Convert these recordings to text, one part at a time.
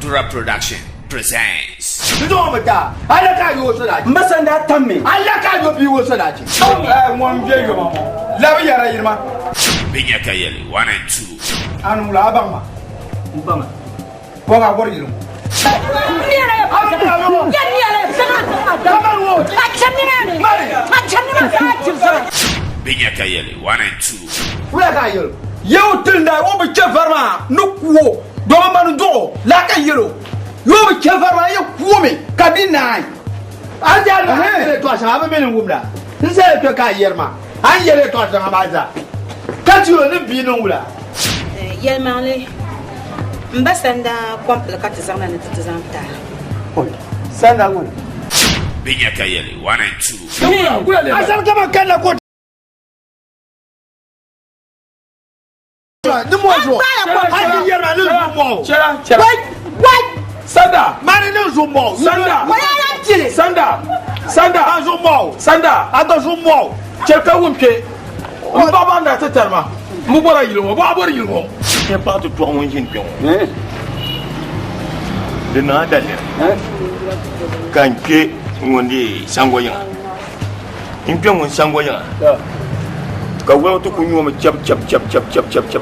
Dura Production presents. You don't want that. I like how you also that. Masanda Tammy. I like how you also that. One day, mama. Love you, Irma. Binya Kayeli 1 and 2. And Labama. What are you? Binya Kayeli 1 and 2. Where are you? You tell that over Cheverma, no quo, Doman do, like a euro. You over Cheverma, you woman, Cadina. I just have a million woman. He said to Kayerma. I yell it was a maza. Can't you live in Nula? Yelmale Mbasanda Quamplicatizan and Tizanta. Send that one. Binya Kayeli 1 and 2. I shall come and can go. The more What? Sanda, Marry no zoom ball. Sanda, Sanda, Sanda, zoom ball. Sanda, I don't zoom ball. Cheka Wimpe. Baba na Tatarma. Mubara you, Baba you. C'est pas de toi, mon champion. De nada, quand tu es sangoyan. Il peut mon sangoyan. Quand on te connaît, on chap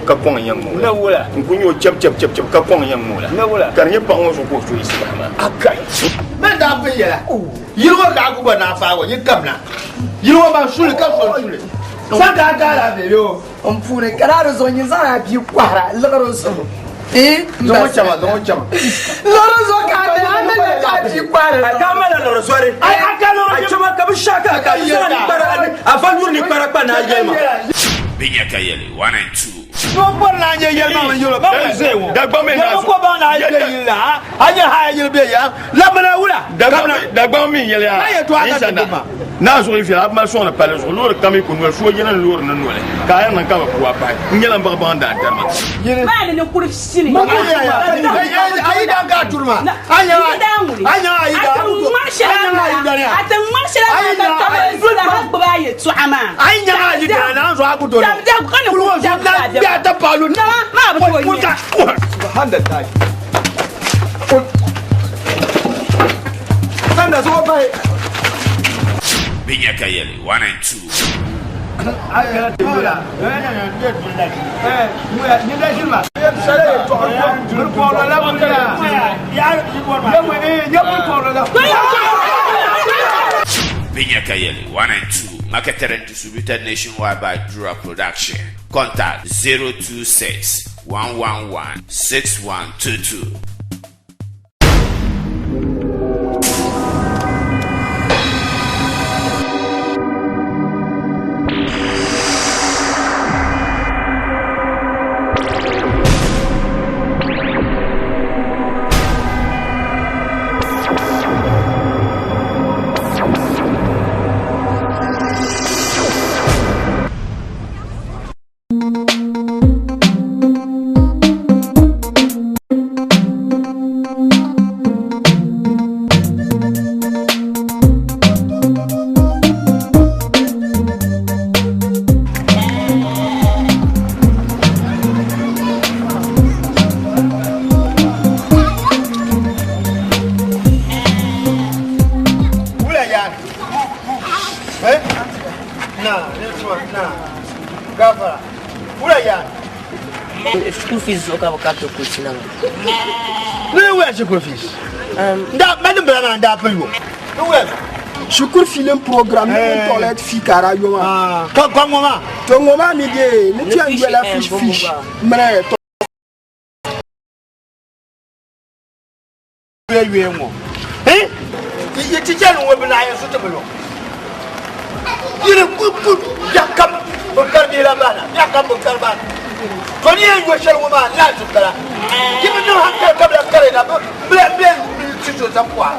capon yang moula. No voilà. On connaît chap capon yang moula. No voilà. Car il n'y a pas un jour pour jouer ici. Akai. Mais d'un peu là. Il va la couper na fa, il comme là. Il va sur le cap sur le. Ça gaga la vélo. On pourrait carrer aux oignons à pied quoi, l'oroso. Et non chama. L'oroso carré, on a pied quoi. Kamala l'oroso. Ay akalo chama kabishaka kabishaka para afanyuri ni para pana yema. Binya Kayeli 1 and 2. No bon la yelma yolo. Dagba me na. Ko ba na yela. Anya ha yelbe ya. La mana wula. Dagba me yela. Aye to aka duma. Na zo ifi la ma so na pale zo lor kami ko no so yena lor na no le. Ka ya na ka ba ko apa. Ngela mba ba nda tarma. Ba ne kuri sini. Ayi da ga turma. Anya ayi da. Atan marshal da ta zo da hakba ba ya tu ama. Anya ayi da na zo aku to. Ya ta palu na ma ba ko yi. Handa tai. Sanda so bai. Binya Kayeli 1 and 2. Binya Kayeli 1 and 2. Marketed and distributed nationwide by Dura Production. Contact 026 111 6122. School fees look up to Kuchina. No where school fees. That madam Brana da pelu. No where. School film programme toilette fikara yo. Kwa mama. To mama mi de, ni tu an la fish. Mre to. We mo. Ye teacher no we na ya so te belo. Yire ku yakam bukar ni la bana. Yakam bukar bana. Koni yo shel woman la tukara. Give no hakka kabla kare na ble ticho zapwa.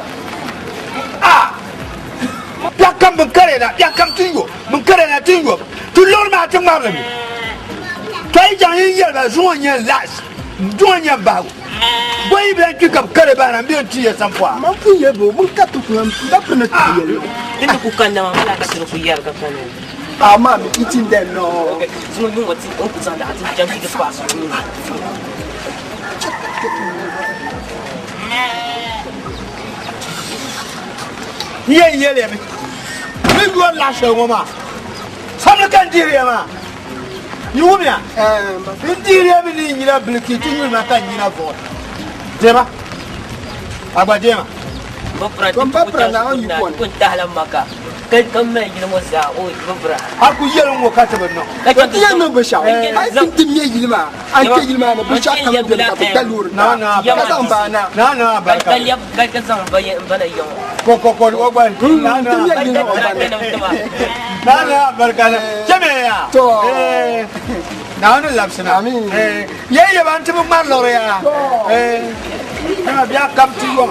Yakam bukare na yakam tingo. Bukare na tingo. Tu lor ma tama la mi. Kai jang yin yel ba zo yin las. Do yin ba. Boy be tu kap kare ba na bi ti ya zapwa. Man fu yebo mun ka tu ko da prena ti yel. Din ku kan na mala ka tiro ku yar ka kan. I'm eating them no. So you what on ku san da ti jam ki ka pass. Ye me. Me go la show mama. Some can deal ma. You me. Deal me ni na bliki tu ni na ta ni na vo. Dema. Agba dema. Bopra na on you pon tahala maka. Kan me gina mo za o bopra. Aku yelo mo ka tebe no. Ka ti yan no be sha. Ai tin tim ye yilma. An ke yilma na be sha ka be ka talur. Na ba ka. Ka zan ba yo. Ko o ba. Na barka na. Keme ya. To. Na no lapsina. Amin. Ye ban tibu mar lore ya. Na bia kam ti yo.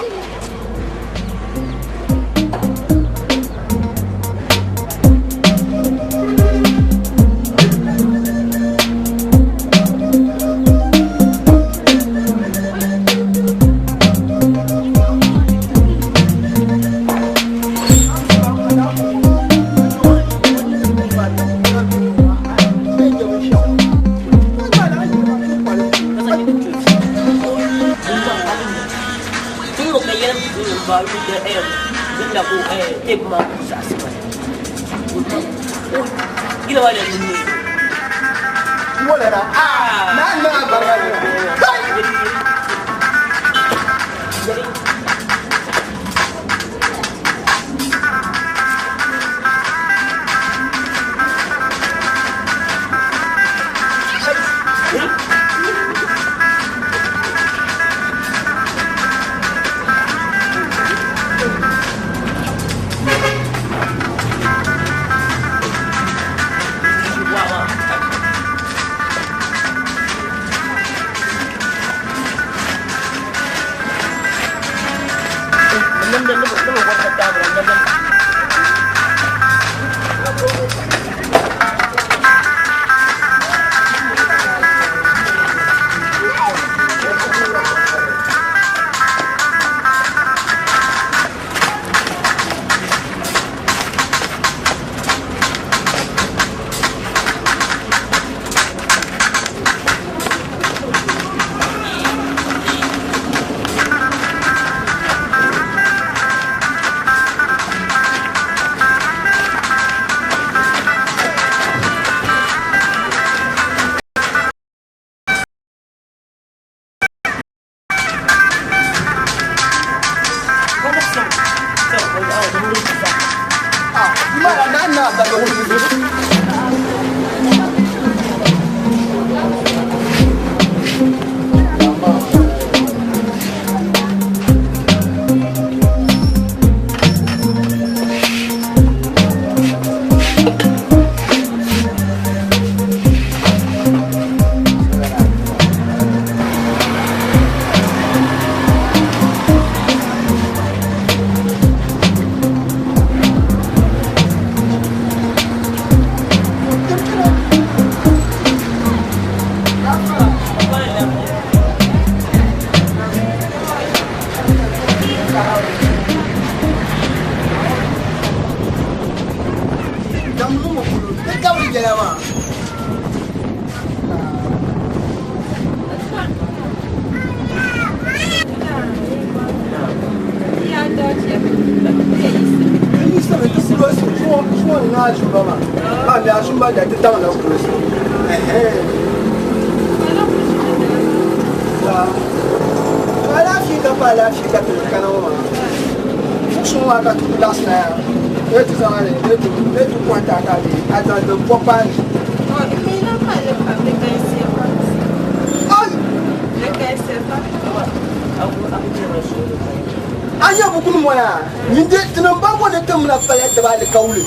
Anya bukun moya ni de tinan ba ko ne tamna fale da ba da kaule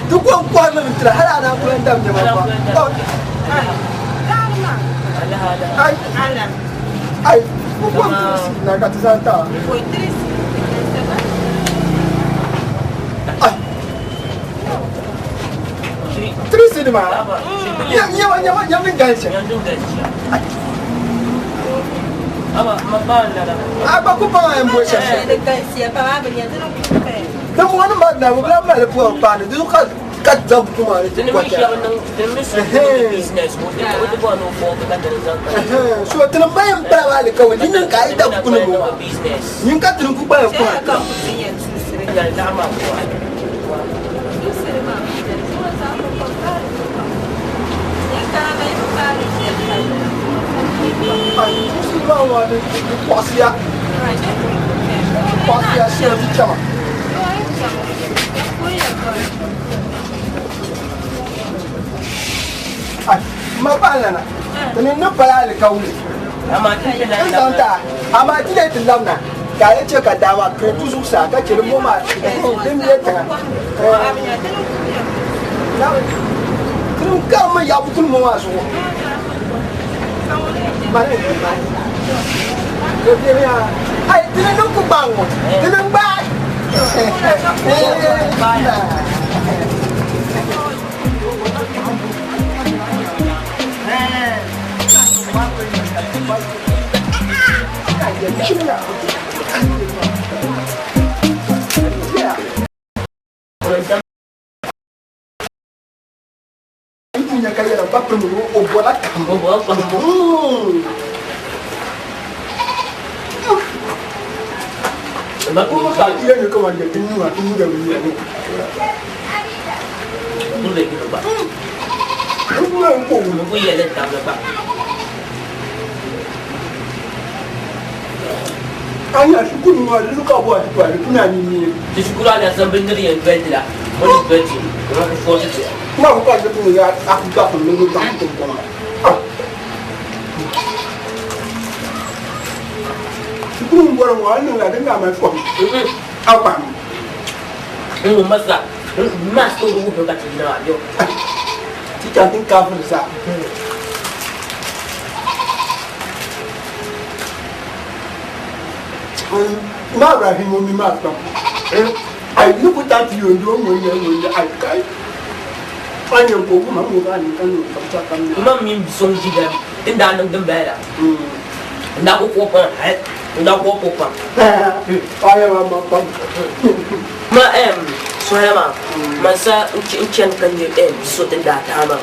duk wan ko min tra hala na ko ndam da ba ai bukun na ka tsanta Trisi di ma ya min ganshi Aba ko pa en bo chercher. Da mo na ma na mo la ma le pour pas de ka ka dab ko ma le ko ta. Business mo ko ko no ko ka ta. So tan ba en para wale ka wani nan ka ida ku no business. Yin ka tun ku ba ko. Ya lama ko. Mabalana, tani na bala alƙawli. Amma kin da San ta, amma kide tin lamna. Ka yace ka dama kai tuzu sa ka kire mu ma din ne ta. Tun ka mu ya butul mu wa so. Bare ba. Ko te ya. Ai tin no ku bango. Tin ba. Punya kaya nampak perlu obat kamu. Sebab dia ni kawan dia tunggu dah ni. Boleh gitu Pak. Aku ya letak Pak. Anya syukur ni ada luka buat tu ada punya ni. Di sekolah ada sebenarnya yang beli lah. Boleh beli. Orang fokus je. Mau bukan tu ya aku tak perlu tak tu. Syukur buat orang ni ada enggak masuk. Apa? Masak. Mas tu dulu kat sini aja. Tidak tinggal besar. Ma Ibrahim mi ma tam. Ai ni ko ta ti yo ndo mo ye ai kai. Anya ko ko ma mo ga ni kan ka ta kan. Imam min song jiga tinda nang dembela. Nda ko pa hai. Nda ko pa. Ai ma pa. Ma soalnya ma masa ucian kan ni so tinda ta ma.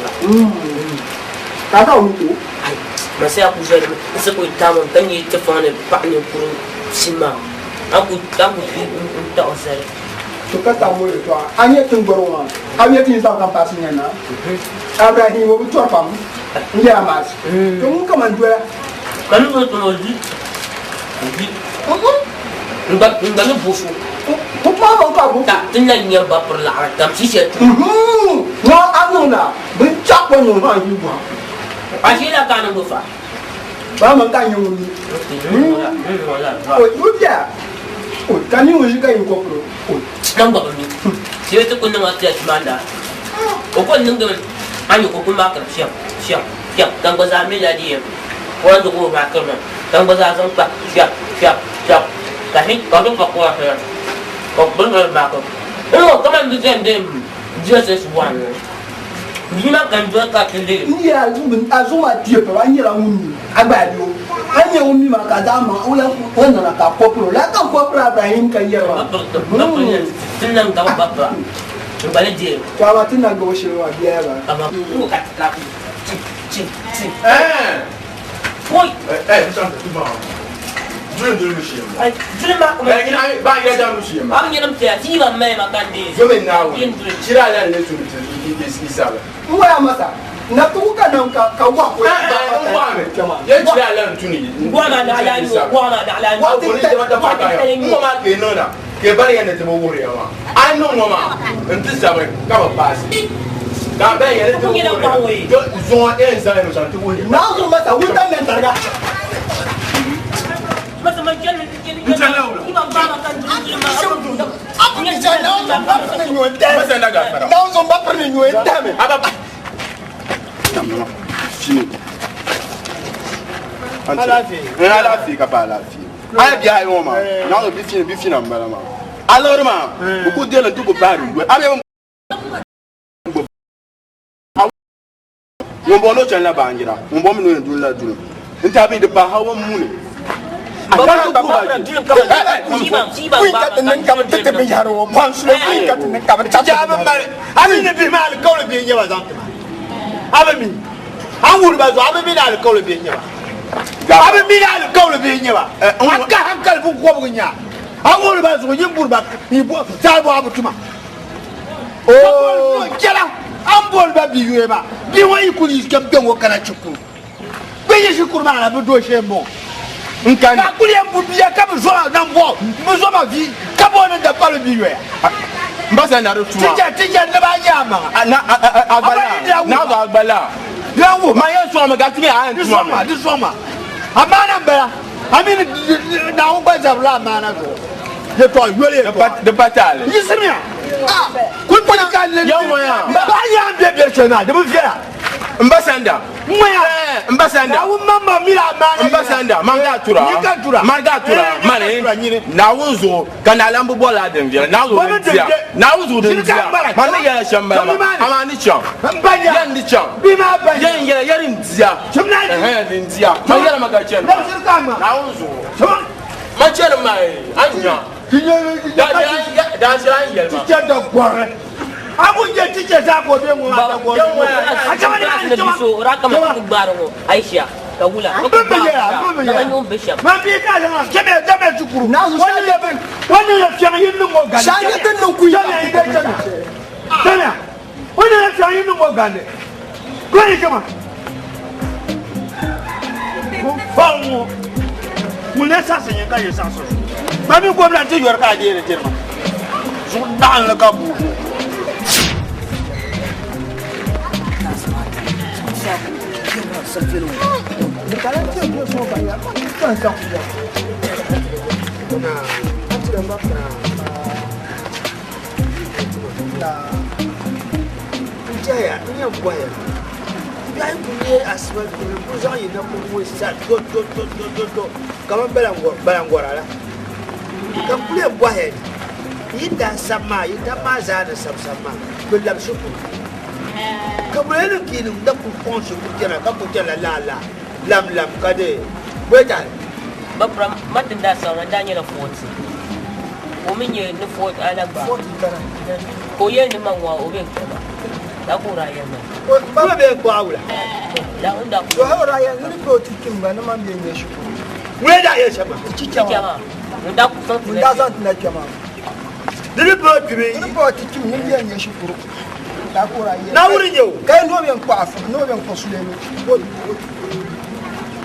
Ka ta tu. Ai masa aku jadi masa ko itaman kan ni telefon pa ni puru sima. Aku tak usah. Suka tamu itu, anya tunggu anya tinggal kampas ni na. Abraham mau buat apa? Dia mas. Kamu kaman dua? Kamu tu lagi. Enggak ni busu. Tu mau kau buka? Tak, tinggal ni apa perlahan tam sisi tu. Wah anu na, bencak pun orang ibu. Asyik kan aku fa. Bama kan yung ni. Oh, dia. Oh, kan yung si kayo ko pro. Oh, nampak ni. Siapa tu kau nak cakap mana? Kau nak dengan ayu kau makan siap. Tang bazar ni jadi. Orang tu kau makan. Tang bazar sampai siap. Tapi kau tu kau kuat. Kau benar makan. Oh, kau mana dia just as one. Ni makan dua kali. ni ya azuma dia pe anya la uni. Agbado. Anya uni makadama ula wana ka popro. La ka popro Ibrahim ka yewa. Senang kau bapa. Balik dia. Kawa tina go shirwa biya ba. Abang tu kat laku. Cing. Oi. Betul tu mah. Dulu sih. Jadi mak. Bang ya dah sih. Abang yang nampak siapa makan dia. Jom now. Cira dah ni tu isal. Mwa masa. Na tu ka na ka wa ko. Ya cira dah tu ni. Gua nak dah lain. Wa ko ni dah dapat kaya. Mu ma ke no na. Ke bari ya ne temo wuri ya ma. Ai no ma. Enti sabe ka ba pass. Da ba ya ne tu. Jo zo en sa no sa tu wuri. Na zo masa wutan nan targa. Masa macam ni. Imam bapa kan dulu. Aku ni jalan. Masa nak gafara. Na zo ba perni nyu entame. Aba. Fini. Alafi ka pa alafi. Ai bi ai woma. Na lo bi fini mbala ma. Alors ma, beaucoup de tout ko bari. Abe mo bono chan la bangira. Mo bomo no dun la dun. Nta bi de ba hawa mune. Akan ko ba. Siapa Kuy ka tan ka ta ta bi haro. Pan su kuy ka tan ka ba ta. Ja ba mare. Ami ne bi mal ko le bi nyawa zan. Abe mi. An wuri ba zo abe mi na ko le bi nyawa. Abe mi na ko le bi nyawa. Aka hankal bu ko bu nya. awol ba so yimbur ba ibo salbo abutuma oh kala ambol ba biwe ba bi woni kuli kam dongo kala chukuru beye shukuru ma la do shembo nkani kuli ambu biya kam zo na mbo mzo ma vi kabo na da palo biwe mbasa na rutuma tija ne ba nyama na agbala na agbala yawo ma yen so ma gatumi a ntuma di soma amana bela amini na ugba zabla amana go ye to yole de patale yisimia kun ko ka le yawo ya ba ya bebe chena de bu fiera mbasanda moya mbasanda awu mama mira amana mbasanda manga tura mane na wuzo kana lambu bola den via na wuzo dia na wuzo den dia mane ya shamba amani cham mbanya yan di cham bima ba yan yarin dia den dia manga magachen na wuzo ma chen mai anya da sira yelma tija gore abu je tija za ko be mu ma gore acaba ni so rakama ku baro Aisha kagula ma bi ka la kebe chukuru wani ya fiya yin mo gande shanya tan no ku ya ne da tana wani ya fiya yin mo gande ko ni kama fango mun ne sa sanya ka ya sa so ma bi ko bla ti yor ka je ne terma su dan la ka bu Jaya, ini yang buaya. Biar punya asal punya ini nak punya sat, do. Kamu belanggor lah. Kamu punya buaya. Ida sama, ida mazana sama. Belum syukur. Kamu ni kini dah pun syukur jangan kamu jangan la. Lam kade. Betul. Bapra matin da sa ran danya na 40 o minye ni 40 ala ba 40 kana ko ye ni manwa o ben kama da ko raya ma ba be ko awula da unda ko raya ni ko tikin ba na man be ne shi we da ye shama kama unda ku san na kama dili ba kibe ni ko tikin ni be ne shi kuru da ko raya na wuri yau kai no ben ko afu no ben ko sule ni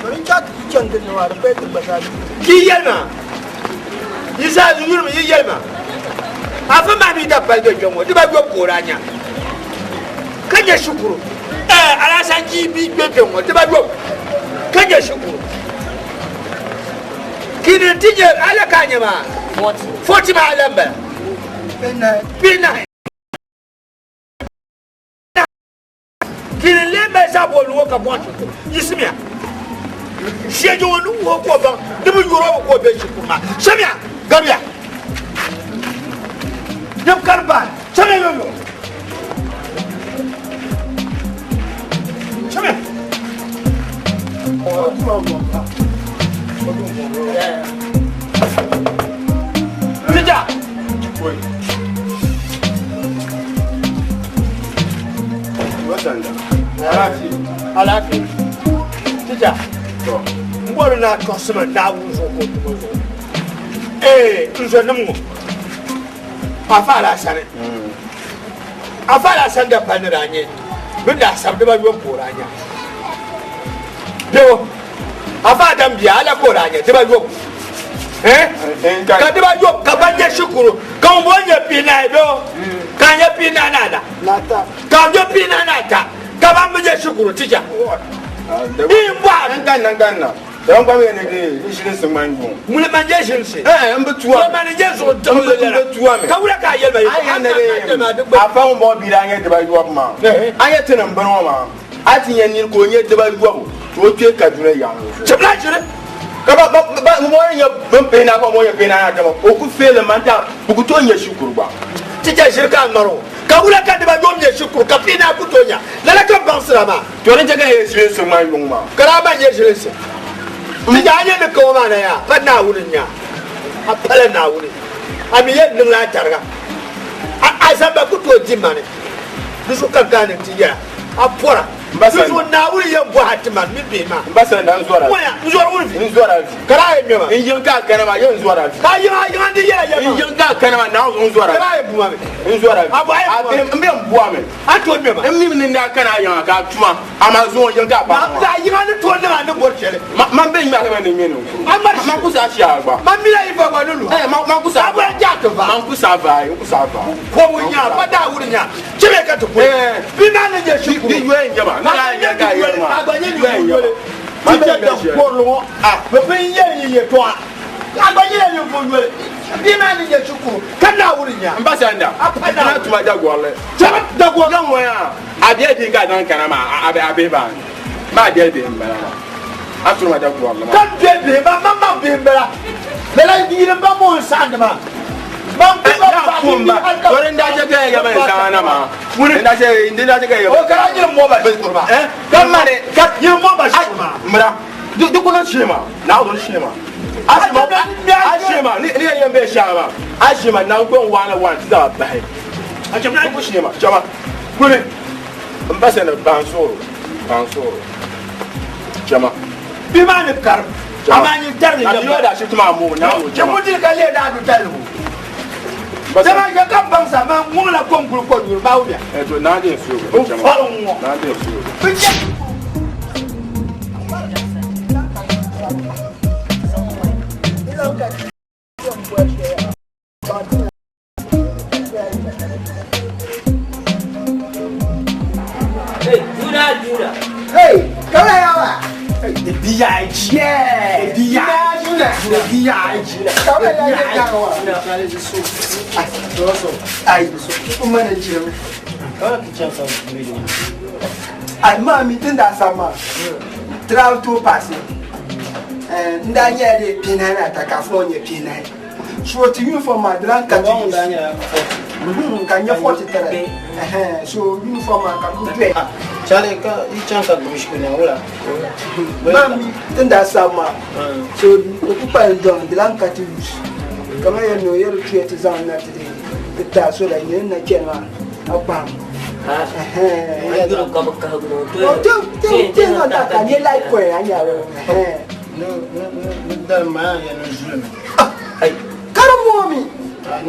Bari chat kitchen din wa da bai ba sa ki yelma isa zuru mi yelma afa ma bi da baldo jomo di ba go koranya kanya shukuru ala san ki bi bebe mo di ba go kanya shukuru kini tije ala kanya ma 40 ma alamba bina kini lembe sa bo lu ka bo yismia Shejo wonu wo ko ba de bu yoro ko be shi kuma shamia gabiya dem karba shamia yo shamia o tija oi watanda alafi tija ngoro na tosema na wuzo ko tuzo nzo nemu afala sare afala sanda paniranye bunda sabde ba yo poranya dewo afa dam biya ala poranya de ba yo ka de ba yo ka banje shukuru ka mbonye pina do ka nya pina nada lata ka yo pina nada ka ba mbonye shukuru tija Nangana. Don't come in again. You should listen, man. Will manage say, but two managers or Kawaka. I found more behind the by your mouth. I had to number one. I think you're going yet the by you to take a drink. Come up, more your bumping up on your pen. I could fail a man down who could turn your sugar. Teacher Shirkan Kawula ka de ba dom ye shukuru ka pina kutonya la la ka bansrama to ne jaga ye silese man yuma karaba ye silese ti janye de ko ma na ya fa na wurin nya a pala na wurin ami ye nin la targa a samba kuto jimane bisu ka ganin ti ya a pora Mbasa na wuri ya buhatima mi be ma. Mbasa na nzora. Moya nzora wuri. Nzora. Kara mi ma. Injin ka kana ma yo nzora. Ka yi ndi ya ya. Injin ka kana ma na nzora. Kara bu ma. Nzora. Abu ai. Mbe mbuwa me. Ato mi ma. Mmi ni nda kana ya ka tuma. Amazon yin ka ba. Ma yi ndi to na ne bor chere. Ma be mi aka ni menu. Ma ku sa shi agba. Ma mi la yi fa ba lulu. Ma ku sa. Abu ja to ba. Ma ku sa ba, ku sa ba. Ko wunya ba da wuri nya. Chebe ka to ko. Bi na ne je shuku. Di yue njaba. Na ya ga ya ma. Agbanye ni yue. Ma be da ko lo. Ah, be be ye ye to a. Agbanye ni yue. Bi na ne je shuku. Kana wuri nya. Mbasa nda. Na tuma da gwale. Chebe da ko. Yan wa ya. Abia di ga dan kana ma abe ba. Ma de de mbara. Atuma da gwale. Kan de ba ma be mbara. Bela di ne ba mo sand ma. Orang dah jaga ya bang sana ma. Mungkin dah jaga ya. Oh, kerana ni mau bas kurma. Kamu ni kat ni mau bas kurma. Mera. Du kena shema. Now do shema. Ashema. Ni yang be shema. Ashema now go one stop back. Macam mana aku shema? Cuma. Kuni. Mbasa na bansoro. Cuma. Bimane kar. Amani tarni. Ayo dah situ mamu. Now. Cuma dia kali dah tu tarni. Sama je kan bangsa ma ngula konkul ko dur bawnya. To na de su. Na de su. Hey, Judah. Hey, kau dah apa? Dia dia. Kau dah yang kau. Ai, tu mana jiran? Ai, mami tenda sama. Trau tu pasi. Ndanya de pinana ta California pinai. So to uniform madran ka tu. Kanya 40 tere. So uniform ka ku dwe. Chale ka ichanka kumshikunya ula. Mami tenda sama. So okupa ndong dilan ka tu. Kama yano yero tuete zan na tede. Kita so la yen na chema. Apa? Ay, guru ka magkahagulo. Tu no ta ka ni like ko anya. Dal ma ya no zulme. Ay, Karamomi.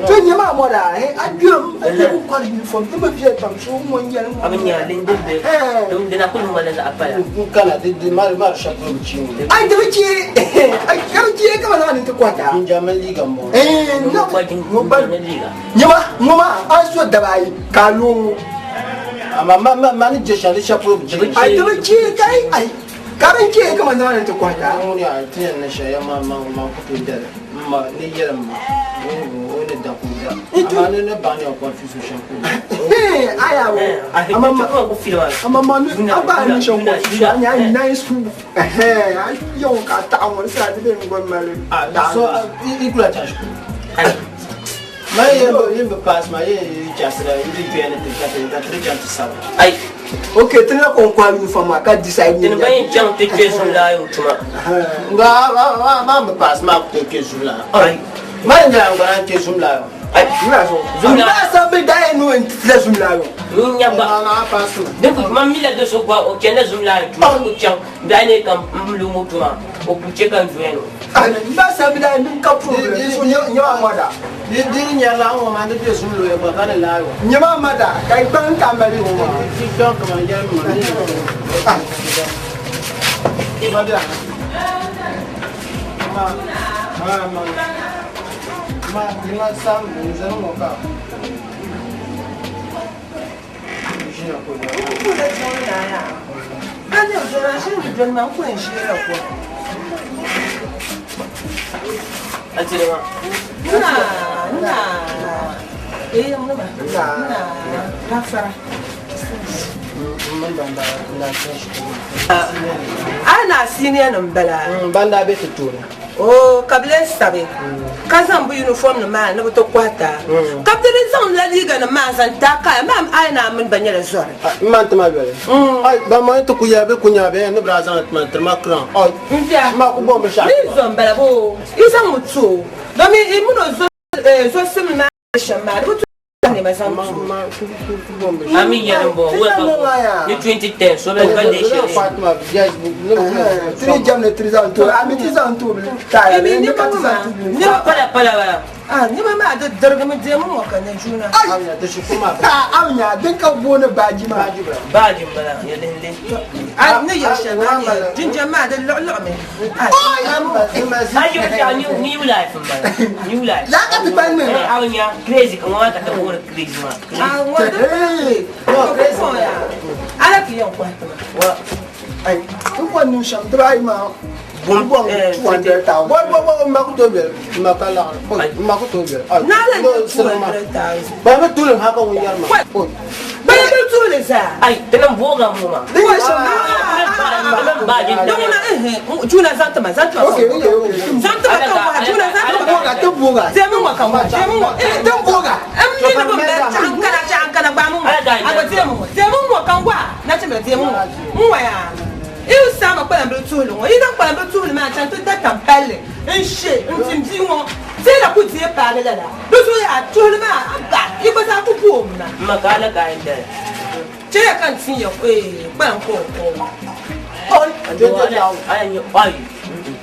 Tu nyama moda adum ku kwal uniform tu ma fiye tam so mo nyal mo. abin ya din din de. Dum din ako nung wala na apala. Kala di mar shakro bichimu. Ai da bici. Ai karji ka ma nan ta kwata. Injaman liga mo. No Ba din no ba. na liga. Nyama aso da bai kalu. Ama mani jesha li shakro bichimu. Ai da bici kai ai. Karan ke ka ma nan ta kwata. Ngoni a tin na shaya ma ku pindere. Ma ni yera ma. Woni da ku da. Ama ne ba ni ko fi so shaku. Aya wo. Ama ko filwa. Ama aba ni shon ko. Anya nice school. Ai yo ka ta won sa de ngom male. So ikula tashku. Ma yembe pass ma ye chasra ndi pene te ka trichanti sawa. Ay, Okay, tena ko kwa uniform ka decide ni. din ba yung jang te keso la yung tuma. Nga ma pass ma ko ke zula. Ay, Ma nja ngara ke zula. ay, Mira so. Zumla. Zumla sa be dai no en tla zumla yo. yung nyamba. Na pass. Din ko mamila do so kwa o kenda zumla yung tuma ko chang. Dai kam lumo tuma. O kucheka njueno. Ba sa be dai nin ka problem. So nyama moda. Diri nyala ngo ma de zumlo e ba kana la yo. Nyama moda kai ban ka mari mo. Fi kan ka man jam ma. Ibada. Ma dinga sam nzero mo ka. Jina ko. Ani o jora shi ni jon ma ko en shi la ko. Ati ma. Na. Muna ba? Na. Rafara. Banda na change. Ana senior numbala. Banda be tutuna. Oh, kablen sabe. Kazan bu uniform na man na to kwata. Kablen zan la liga na man san taka. Mam ai na mun banyere zor. Man tama bele. Ai ba mo to kuyabe kunyabe ne brazan tama tama kran. Ai Ndia. ma ku bombe sha. Ni zombala bo. Isa mutu. Domi imuno zo sim na shamba. Ami Yarambo, welcome. You 2010, so let's go. 3 jam le 3 ans to ami 3 ans to ta ni mama da dargama je mun waka na juna anya da shi kuma anya din ka bona baji ma baji bala ya dinde ne ya shabani jin jama'a da lulu me ayo ta new life bala new life la ka ban me anya crazy kuma ka ta wora crazy ma crazy ala ki yon kwa wa ai ko wannan sham drai ma bon 200,000 bon makuto bel makala makuto bel nala 200,000 ba tulun haka mun yarma ba ya tulun sa ai tanan boga mu ma ko sham baji juna zanta ma zanta okay zanta ma kan juna zanta boga to boga sai mun wa kan wa sai mun wa dan boga amni na ba can kana ba mun aga sai mun wa kan wa na ce ba sai mun wa ya eu sama kwa mbele tulu ngo ina kwa mbele tulu ma chanto data mpale nshe ntimdi ngo sela kutie pale la lusu ya tulu ma aba ibo sa kupu omna makala gainde che ya kan tinyo kwa nko on ayo ayo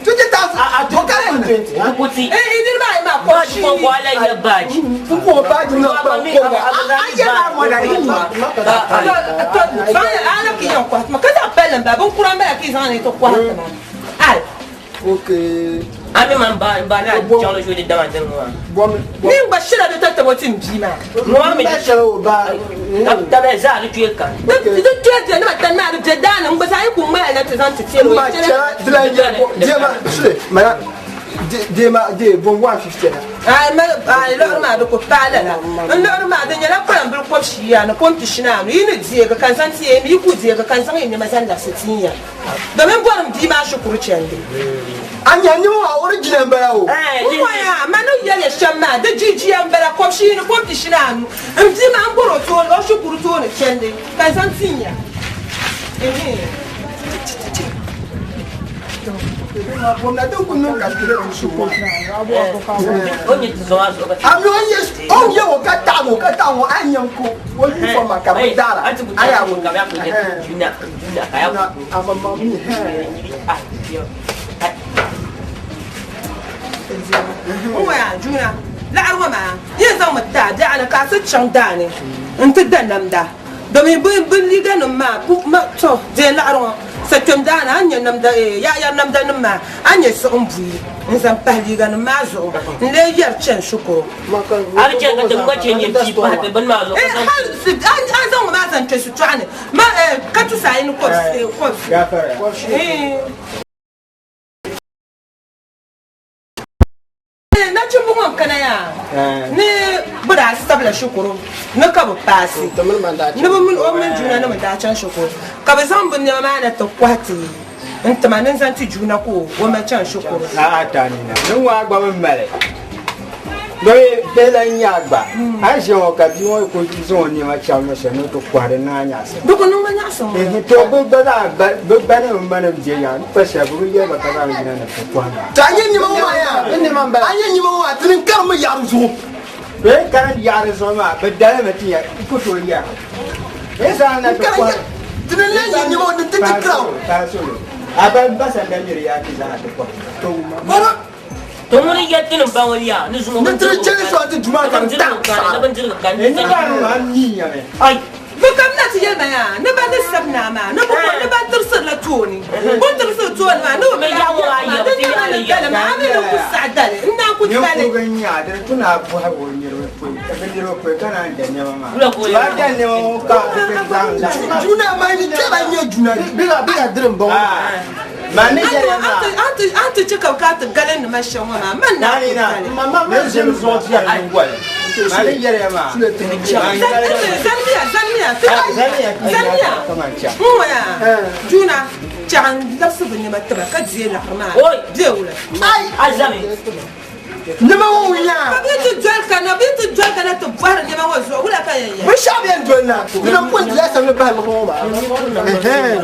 20,000 okale 20 kuti ini ma kwa shi ko wala ya baji ko baji no ko ayana mo da ni ana ki yon kwa makaza pele mba bon kura mba ki zan to kwa al okay ami man ba na jalo jodi dama den mo ni ngba shira de tata botin bima mo mi da shalo ba da be za ni tuye kan do tuye na tan na de dana ngba sai ku ma na tezan tete mo ma cha dila jema shule ma de bon 150 ai lo ma do ko pala la ndo ma de nyala ko ambul ko shiya na kon tishina no yini die ga kan san tie mi ku die ga kan san yin ma san la setinya do men boram di ma shukuru chende anya ni wa original bara o ya manu yele shama de jiji ambara ko shi ni ko tishina no mti ma ngoro to lo shukuru to ne chende kan san tinya na don kun non calculer un sou onye tzoazo ami onye wo kata mo anyam ko wo yu for makabudara aya wo ka ya ko juna ka ya ko amama mi ya juna la arwa ma yin zan mutta da ana ka su can da ne in tuddan nan da domin bin liga nan ma to je la arwa sakem dana anya namda ya namda nma anya so mbuyi nzam paliga na mazo le yar chen shukuru ar chen ka dum gache ne ti pa ta ban mazo an zan ma zan tesu tuane ma ka tu sai ni ko ya fara na chumbu mo kana ya ni bura stabla shukuru na ka bu pasi ni mun o men juna na mata chan shukuru ka ba zan bin ma na to kwati enta manan zan ti juna ko o ma chan shukuru a ta ni na nun wa gba mun male doi bela nya gba a je o ka bi won ko ji so ni ma cha no se no to kware na nya se do ko no ma nya so to be bela be na ma na je ya pa sha bu ye ba ta ga ni na to kwa ta yin ni ma wa ya ni ma ba yin ni ma wa tin kar ma ya zo be kan ya re so ma be da ma ti ya ko to ya e sa na to kwa tin le ni ma tin ti kraw ta so aba ba sa da ni ya ti za to kwa to ma to mun ya tin ba waliya ni zuma mun tin ce so ti juma kan ta da ban jira kan ni ba ma ni ya me ai bukam na ti yelma ya na ba da sabna ma na ba tirsir la toni ko tirsir toni ma no me ya wa ya ti ya le ya ma amina ku sadale ina ku tale ko ganya da tuna bu ha bo ni ro ko ka ni ro ko kana da ne ma ba da ne mo ka juna ma ni ke ba ni juna biga dirin ba ma ni jere ma anti cika ka ta galen ma shan ma man na ni na ma ne je mi so ti ya ni gwal ma ni jere ma zanniya ya juna can lafsu bin ma taba ka je la ma oi je wula ai azami نما ويا بيت الجوال كان تبهر نما وزو ولا كان مش عارف يندولنا انا كنت لا اسمع بها المغومه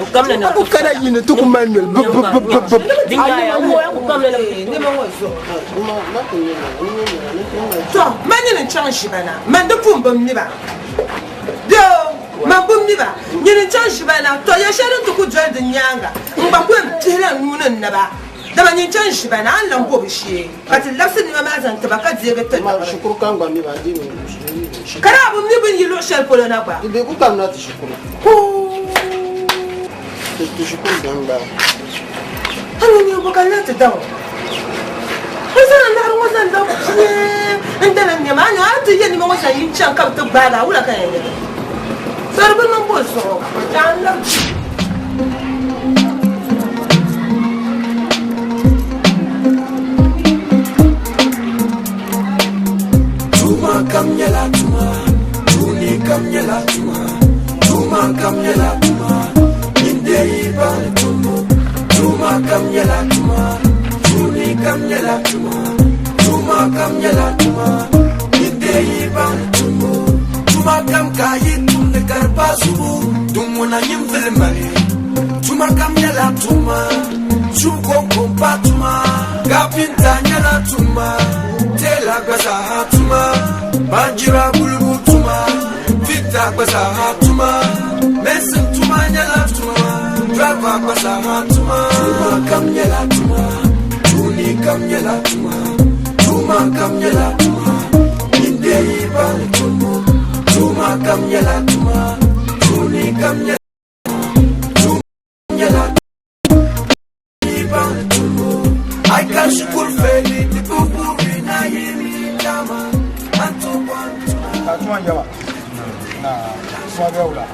وكملنا وكان ينتكم مانويل دينغا هو وكملنا نما وزو تو ما ننشان بنا ما ندفون بمنبا دو ما بمنبا ننشان بنا تو يا شارن تكو جوال دنيانغا مبكون تهلا نون نبا دابا ننشان بنا على نبو بشي قالت لابس ما زين تبقى زيغت شكرا كان غني بعدي كرا بمنبا يلو شال كلنا با دي كو كان نات شكرا تشكر جنبا انا نيو بقالات داو مثلا نعرف مثلا داو انت لما ما انا انت يعني ما مثلا ينشان كم تبالا ولا كان صار بنا نبوسو تعال Kam yela tuma, tuni kam yela tuma, tuma kam yela tuma, inde ibal tumu, tuma kam yela tuma, tuni kam yela tuma, tuma kam yela tuma, inde ibal tumu, tuma kam kayi tumne karbasu, tumuna yimfil mari, tuma kam yela tuma, chuko kompa tuma, kapinta yela tuma, tela gaza tuma. Banjira bulubu tuma, vita kwasa hatuma, mesin tuma nyala tuma, drava kwasa hatuma, tuma kam nyala tuma, tuni kam nyala tuma, tuma kam nyala tuma, inde ibal tumu, tuma kam nyala tuma, tuni kam nyala tuma, nyala ibal tumu, I can shukur feli tibubu na yemi dama. Atuma jawa na suma bewla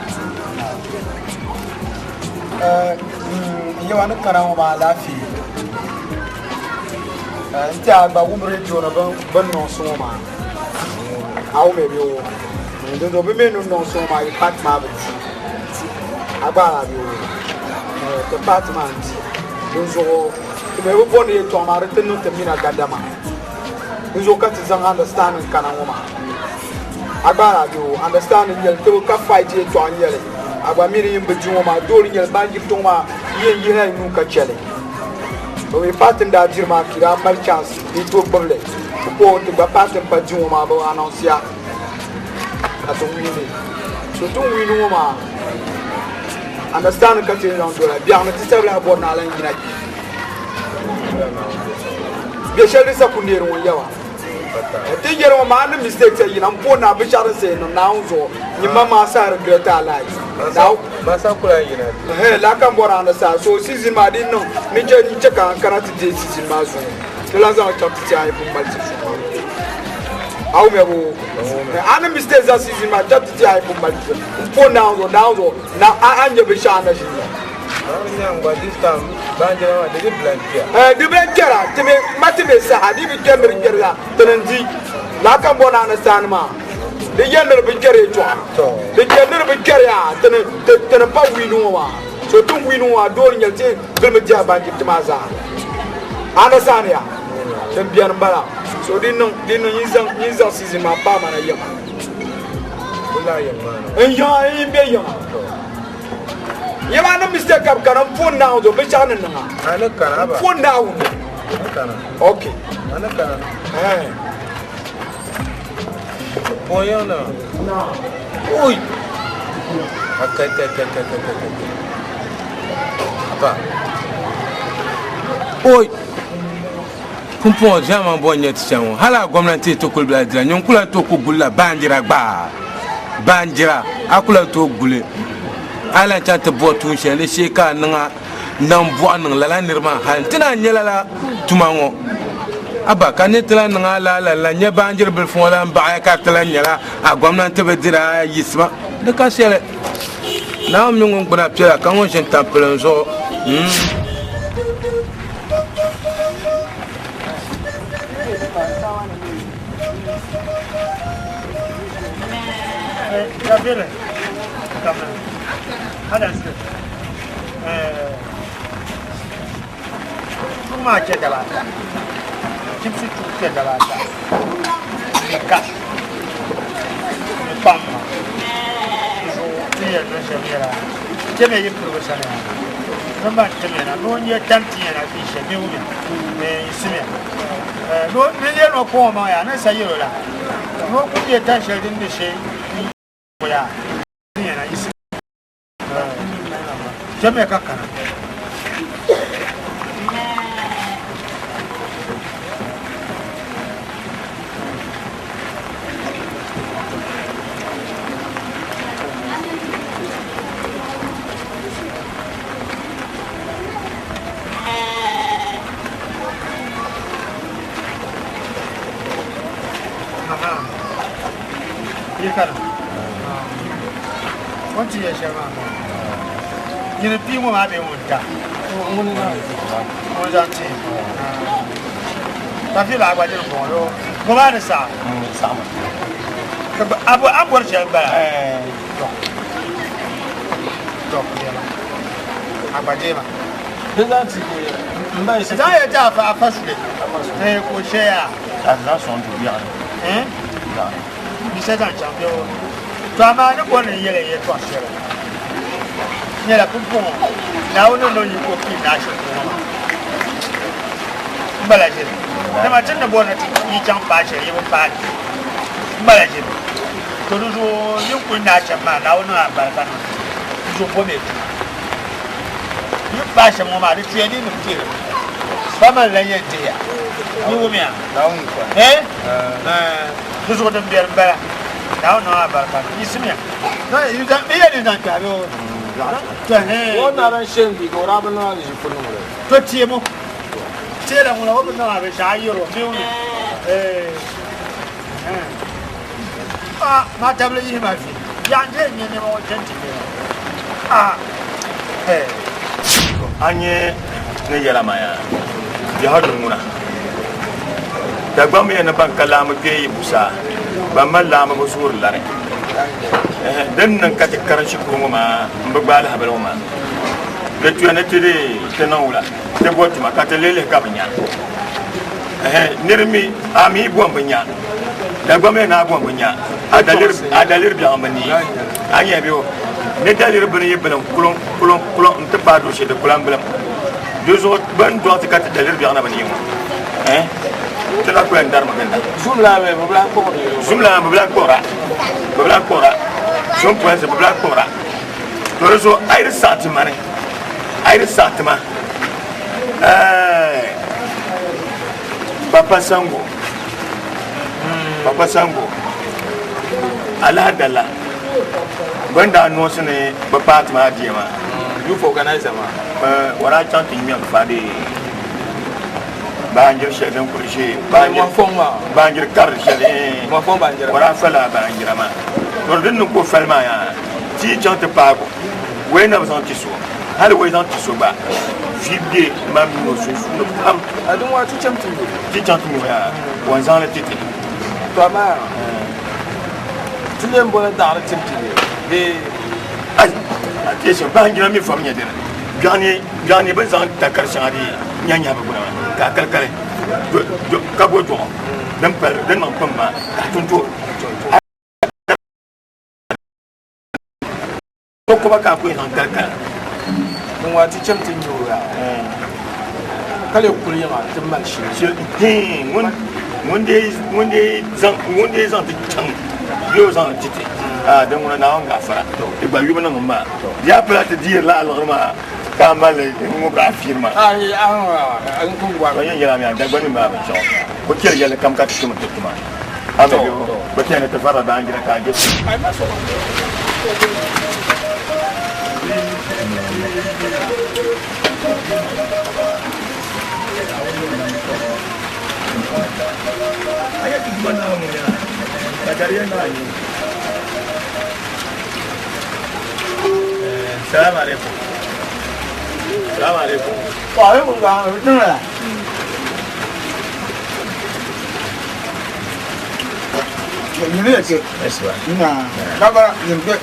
yawa na karama ma lafi nti agba wumre jona ban no so ma awu me biwo ndo be me no so ma i pat ma be agba la biwo department donzo me bo boni to ma retenu temina gadama donzo ka tizan understand kana ngoma agbara do understand yel to ka fight ye to anyele agba miri yimbe jumo ma do yel banji to ma yen yi hay nu ka chele o we patin da jirma kira mal chance ni to bolle ko to ba patin pa jumo ma ba annoncia ato wini so to wini ma understand ka tin non do la bien na tisabla bo na lan gina be sheli sa kunero won yawa Tigero man mistakes in Ampona Bishar say no now so you mama sar greta life. Now Masakula Lakambora on the side, so season my didn't know Niger Nichaka karate season mazu. The last one talked to I from Baltic. How me any mistakes that season my chapter I from Baltic. For now I am your Bishana. But this time, Banjara, they did blank here. The Blancara, to me, Matimesa, I didn't get me Tenanzi, Lakambona understand ma. The younger Bicari, the younger Bicaria, Tenapa Winua. So two Winua, Dorin Yeltin, Bilmaja Banjit Maza. Anasania, Champion Bala. So didn't use us season my palm and a young. And young. You are a mistake of can phone now, the Bishana. Phone now. Okay. Poyana. Oi. Oi. Kumpo jama bonye tsamu. Hala gwamnati to kulbla dira nyonkula to kugula banjira ba. Banjira akula to gule. Ala chante botun shele sheka nanga nambo nang lala nirma hantina nyela tumango aba kanetla nanga la nya banjir bil fola ba ka tla nyela agwamna tebe dira yisma de ka shele na mi ngon bana pela kan won shen tampelon zo Macet jalan. chimsi chuke dalata ka pamma so tiya no shamira keme yi professional namba temena no nye tantiya na fi shebe umi isime no ne no ko ma ya na sayiro la no ku ye tan shedin de she ya tiya na isime keme kakana Quanti riesce a fare? Il primo ma abbiamo già. Un gianti. La fila la guardia un po'. Come sa? A bordo c'è bene. A guardia. Sai già fa facile. Cuccia. Là sont tout bien. Mi sei già campione. Tua mano buona ieri è tua sera. Nella pupo, la uno non gli può più nascere. Balagere. Ma c'è una buona di ciampace, io un pane. Balagere. Todo io qui nasce ma la uno a barcano. Io può mettere. Io pace mo ma di tieni non tiro. Fama la niente. Io mi ha. Da un qua. Tu sono un bel now no about ismia no you don't be any that go one na shen bi go rabu na ji funu to tiemo tera mo no no ave shayiro mi un ma table yi ma fi ya nje ni ni mo tenti anye ne yala maya ya hadu muna dagba me na ban kalamu ke busa ba mallama ba sur lare dan nan ka tikkaran shi ko ma mbagbal habalo ma de tu na tede tenawla de boti ma ka telele ka banya nirmi ami bo banya dagba me na bo banya adalir bi amani anya biyo ne dalir bane yeblan kulon ntaba do shi de kulan blam deux autres ban do ta ka dalir bi ana bani tela ko ndar maganda zumla be bla kora zum point bla kora tozo ayr satima papa sango ala dala banda no sene papa ma diema you organize ma wala chanting mi fadi banjir shedin kurshi banjir kar shedin wara fala banjir ma tordin ko falma ya ti chante pago wena bazan ti so hal we zan ti so ba fibie mam no so no am adun wa ti chante mi ya wanzan la titi to ma tunem bo da ra chante de ai attention banjir mi famnya dina gani ban zan takar shari nyanya ba gura ka kalkale ka go to dan par dan man pamba ka tunto ko ba ka ko yan kalkala mun wati chamtin yura kale kulli ma timman shi mun dai zan ta yo zan titi dan wona na on gafara ba yuba nan ma ya plata dir la algama kamale mu ba firma an kun gwa ba yanya mi da gwani ba ban shawo ko kiyar yalla kam ka tsuma tsuma amma yo ba kiyana ta fara da an gida ka ge ai ma so aya ki mana mu ya ka dariya na ni salam alaikum salam alaikum wa alaikum salam betul lah ini ya ke eswa nah kabar jempe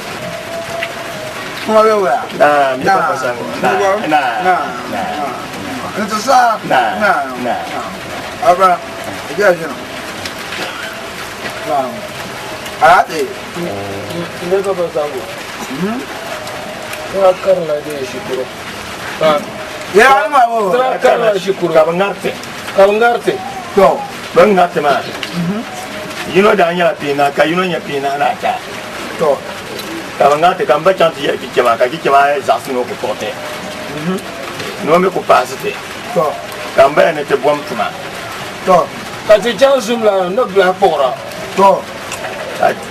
mau ya nah kita pasang nah itu sah nah apa ya jina arate ne ka ba sango ya karna da shukuru ya alma wo karna shukuru ka ngarte to ban ngarte ma yino da anya pina ka yino nya pina na ta to ka ngarte ka mba chanti ya kikema ka kikema za sino ko pote no me ko pasite to ka mba ne te bom tuma to ka ti chansum la no bla pora to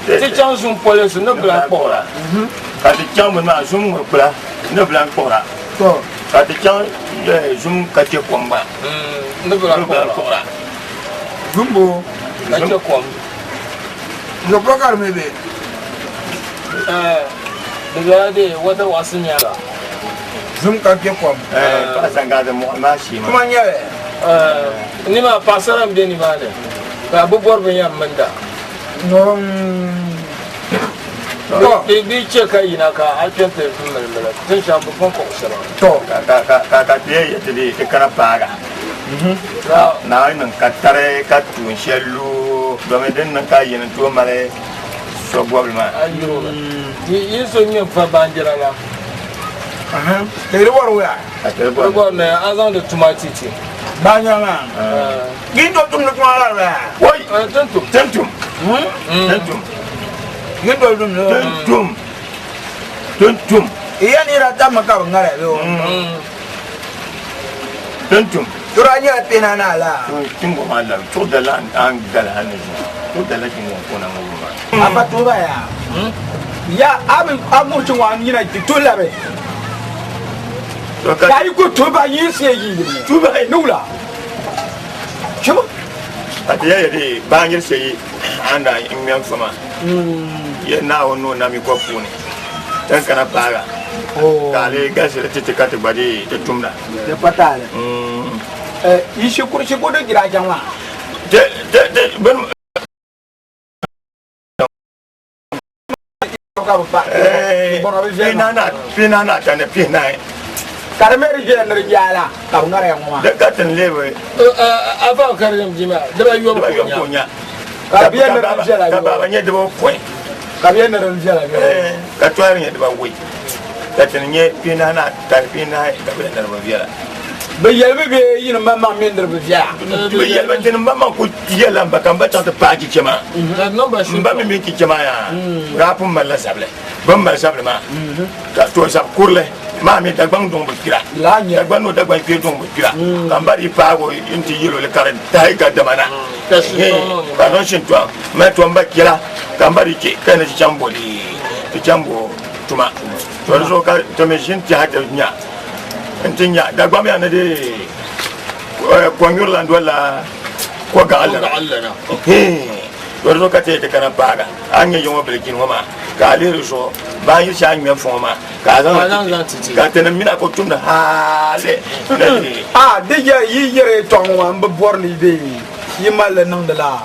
ti chansum police no bla pora ka ti cham ma zum ko bla no bla pora to ka ti cham zum ka te komba no bla pora zumbo ka te kom yo program me be daga de wata wasu nyala zum ka ke kom pa sanga de mo ma shi ma kuma nyawe ni ma pasaram de ni ma ne ka bu borbe yam manda no to bi ce kai na ka a ce te sun malmala tun sha bu kon ko sala to ka te ya te di kana paga na nan ka tare ka tun shelu do me den nan ka yin to mare so gobl ma ayo yi so nyi fa banjira la te ri wor wa ka te ko bo ne azan de tomati ti banya ma gindo tum no ala wa woi tentum tentum gindo dum no tentum iya ni ra ta maka ngara yo tentum turanya pina na la tingo mala to da lan an gal hanin to da lakin ko na mu ma apa to ba ya amu ci wa ni na ki to la be to ka kai ko to ba yi se yi tu ba nula shibo ati ya de bangir sai anda in men fama ya na wono na mi ko puni dan kana paga kale gasi da tete kati bari te tumda de patale yi shukuru da gira janwa de ben pinana tane pinai karmeri je nder jala ka ngara ngoma da katin lewe ava karim jima da ba yo ko nya ka biya nder jala ka ba nya de bo point ka biya nder jala ka twari nya de ba woi katin nye pinana tan pinai ka biya nder ba biya be yelbe be yin mamma min nder be biya be yelbe tin mamma ko yela ba kan ba ta paaki kema no ba shi ba mi ki kema ya rapum mala sable bam mala sable ma ka to sab kurle ma mi dagbang dong bukira la nya dagbang no dagbang pe dong bukira kan ba di pago inti yelo le karen tai ga damana ka don shin to ma to mba kila kan ba di ke kana chamboli to chambo tuma to so ka to me shin ti hada nya intinya dagbang ya na de ko ngurland wala ko ga Allah to so ka te kana paga anya yo mobilkin wama ka le so ba yi sha nyen foma ka zan ka tana mina ko tunda hale de yi yere tonwa mbe borni de yi mala nang de la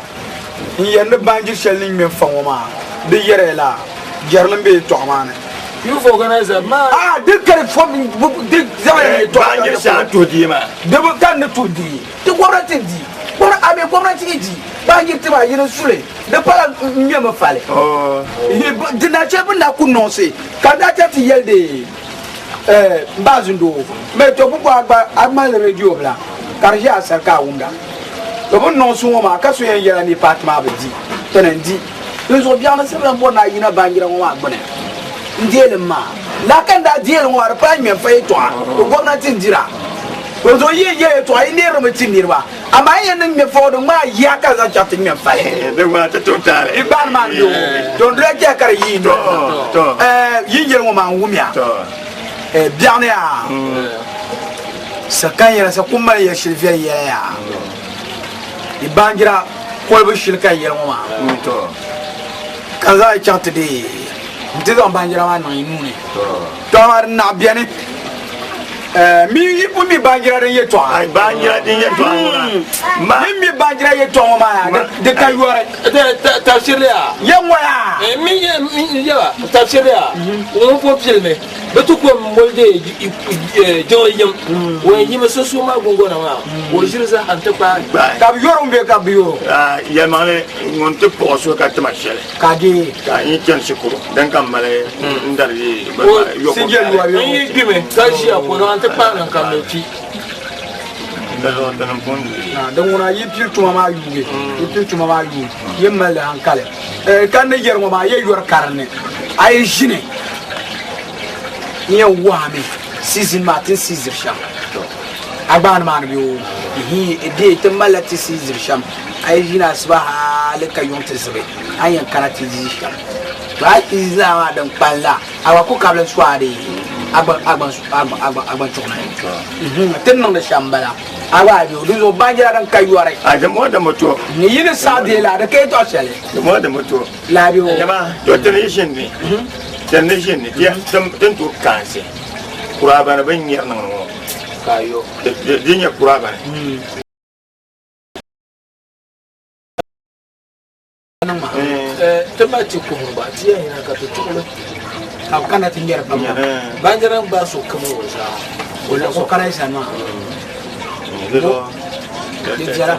yende banjir shelling men foma de yere la jarlam be tonwa ne you organizer ma de kare fom de zaman to banjir sha to di ma de bo kan ne to di de gwamnati di abe gwamnati di banjir tiba yene sule de pala nyama fale de na chebu na ku nonse kada ta ti yelde bazundo me to bu agba amal radio bla karja sarka wunda to bon non so ma ka so yela ni patma be di tenendi le zo bien na sebra mo na yina banjira mo agbone ndiele ma la kan da diele mo ar pa me fay to ko gwamnati ndira ko zo ye to ai ne ro tin nirba amma yan me fodo ma ya ka za chatti me fay de wa ta to tare iban man do don reke kar yi do yi yel mo ma ngumya bien ya sakan yela sa kuma ya shirfiya ya ibangira ko be shirka yel mo ma to kaza chatti de ndizo bangira ma nan inune to har na bien mi ipu mi bangira den ye to ai bangira den ye to ma mi bangira ye to ma de kan yore de tafsir ya ye moya mi ya tafsir ya on faut filmer betuko molde joyim when yima so ma gongo na ma o jirza anta pa ka yoro mbe ka biyo ya male ngon te poso ka tama shele ka di ka yin ken shukuru dan kam male ndari yo ko yi gime ka shi ko no anta pa nan kam ci dalo dan pon na dan wona yi pir tuma ma yuge yi pir tuma ma yuge yemma la hankale kan ne yer ma ye yor karne ay jine ye wame season matin season sham agban man biyo hi ede te malati season sham ay jina subaha le kayon te zebe ayan karati ji sham ba iza ma dan palla awa ko kablan swade agban chona ten non de shambala awa biyo duzo banjira dan kayuare a da moto ni yin sade la da kay to shele da moto la biyo jama to generation ne generation ne ya dan to kanse kuraba na ban yar nan kayo dinya kuraba tamati ko ba tiya ina ka to tukule kana tingera pa banjaran ba so kama wasa wala ko kana isa ma do jara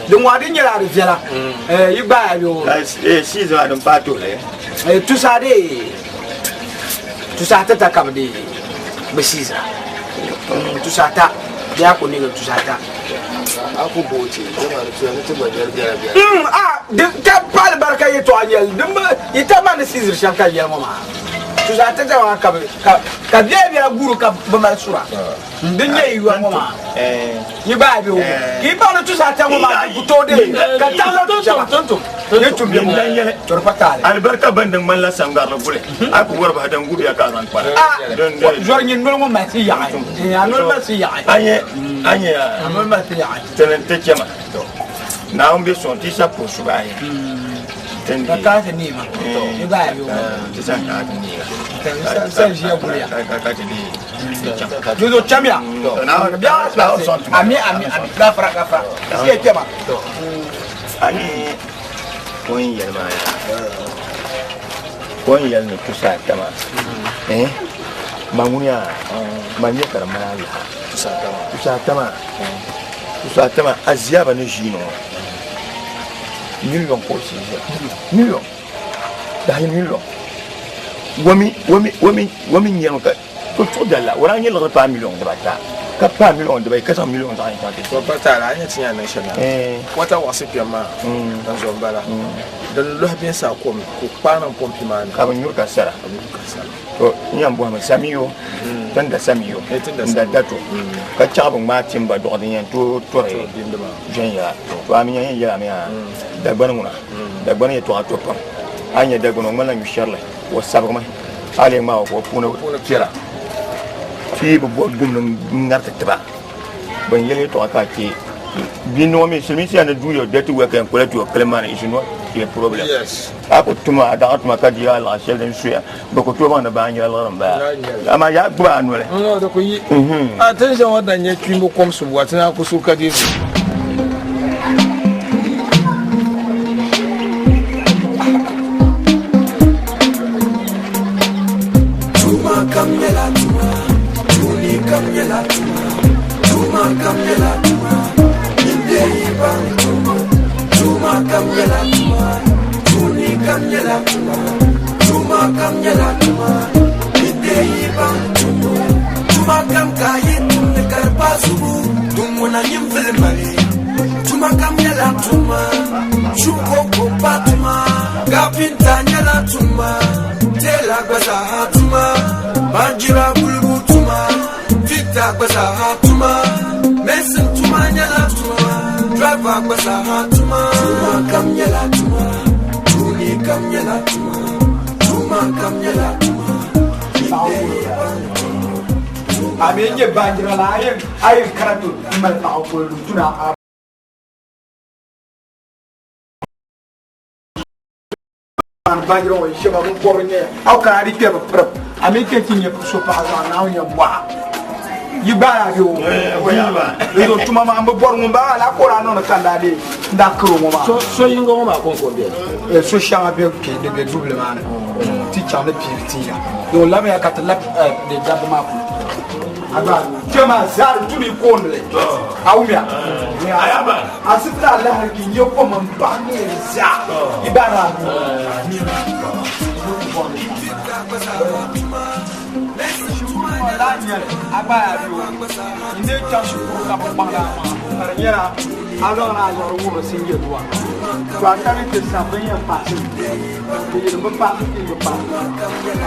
dum wadi nyara de jara yiba yo si zo adam pato le tout ça ta kabdi besiza tout ça ta ya ko ni tout ça ta aku boci jama da tuya ta bajar jara biya de ka pal barka yeto anyel dum ita ma ne sizir shanka yel mama tout ça ta wa ka biya guru ka ba mal sura ndinye yiwa mama yiba bi o yiba no tout ça ta mama ku to de ka ta lo tonto yeto bi mo to patale albarka bandan man la sangar la bule aku warba dan gubi aka ran para don jor nyin no mo ma si ya no ma si ya anye no ma si ya tenen te chama na on be son ti sa po subaye tendi ka ta ni ma yiba bi o ti sa ka ni sa ji ya bule ka ti di jojo chamia na bien ami gafra si tema ani koin yelma koin yel ni tusa tama mangunya manye karamana tusa tama azia ba ne jino million ko si million da million wami nyem ka to dala wala nyel pa million de bata ka pa million de ba ka 100 million da ta ke to pata la anya tinya na shana wata wasi piyama dan zombala dan lo bien sa ko pana pompi man ka ban yurka sara to nyam bo ma samiyo tan da samiyo da dato ka chabon ma timba do den yan to jenya to ami yan ya mi da gbanuna da gban ya to pam anya da gbanun mallan yusharla wasabma ale ma ko puna tira fi bo gum ngarta tiba ban yele to aka ke bino mi semisi ana duyo detu weka ko letu kleman isino ke problem yes ako tuma da atuma ka dia la shel den suya bako to bana ba nyala laram ba ama ya gba anu le no da ko yi attention wadanya twimbo kom so watina ko so ka di kamyela tuma tuni kamyela tuma kamyela tuma inde ibang tuma kamyela tuma tuni kamyela tuma kamyela tuma inde ibang tuma kam kayin ne karpasubu tumuna nyimvele mali tuma kamyela tuma chukoko patuma gapinta nyela tuma tela gbaza tuma banjira bulbu tuma vita gbaza tuma mesin tuma nyela tuma driver gbaza tuma kamyela tuma tuni kamyela tuma kamyela tuma amenye banjira la ayen karatu mal ta'awul tuna banjira o sheba mo borne aw ka ri ke prep ami ke tinye so pa za na nya bwa yibara yo yo tuma ma mbo bor mo ba la ko ra no kanda de ndakro mo ma so yingo mo ma kon ko be so shama be ke de double man ti chane pirtiya do lam ya kat lap de dab ma ko aba jama zar tuli konle awmiya ayaba asitra allah ki yoko man ba ne za ibara inde ta shukuru ka bangla ma nyera alors na zo wo singe doa to akari ke sabenya passe ke no ba ke no pa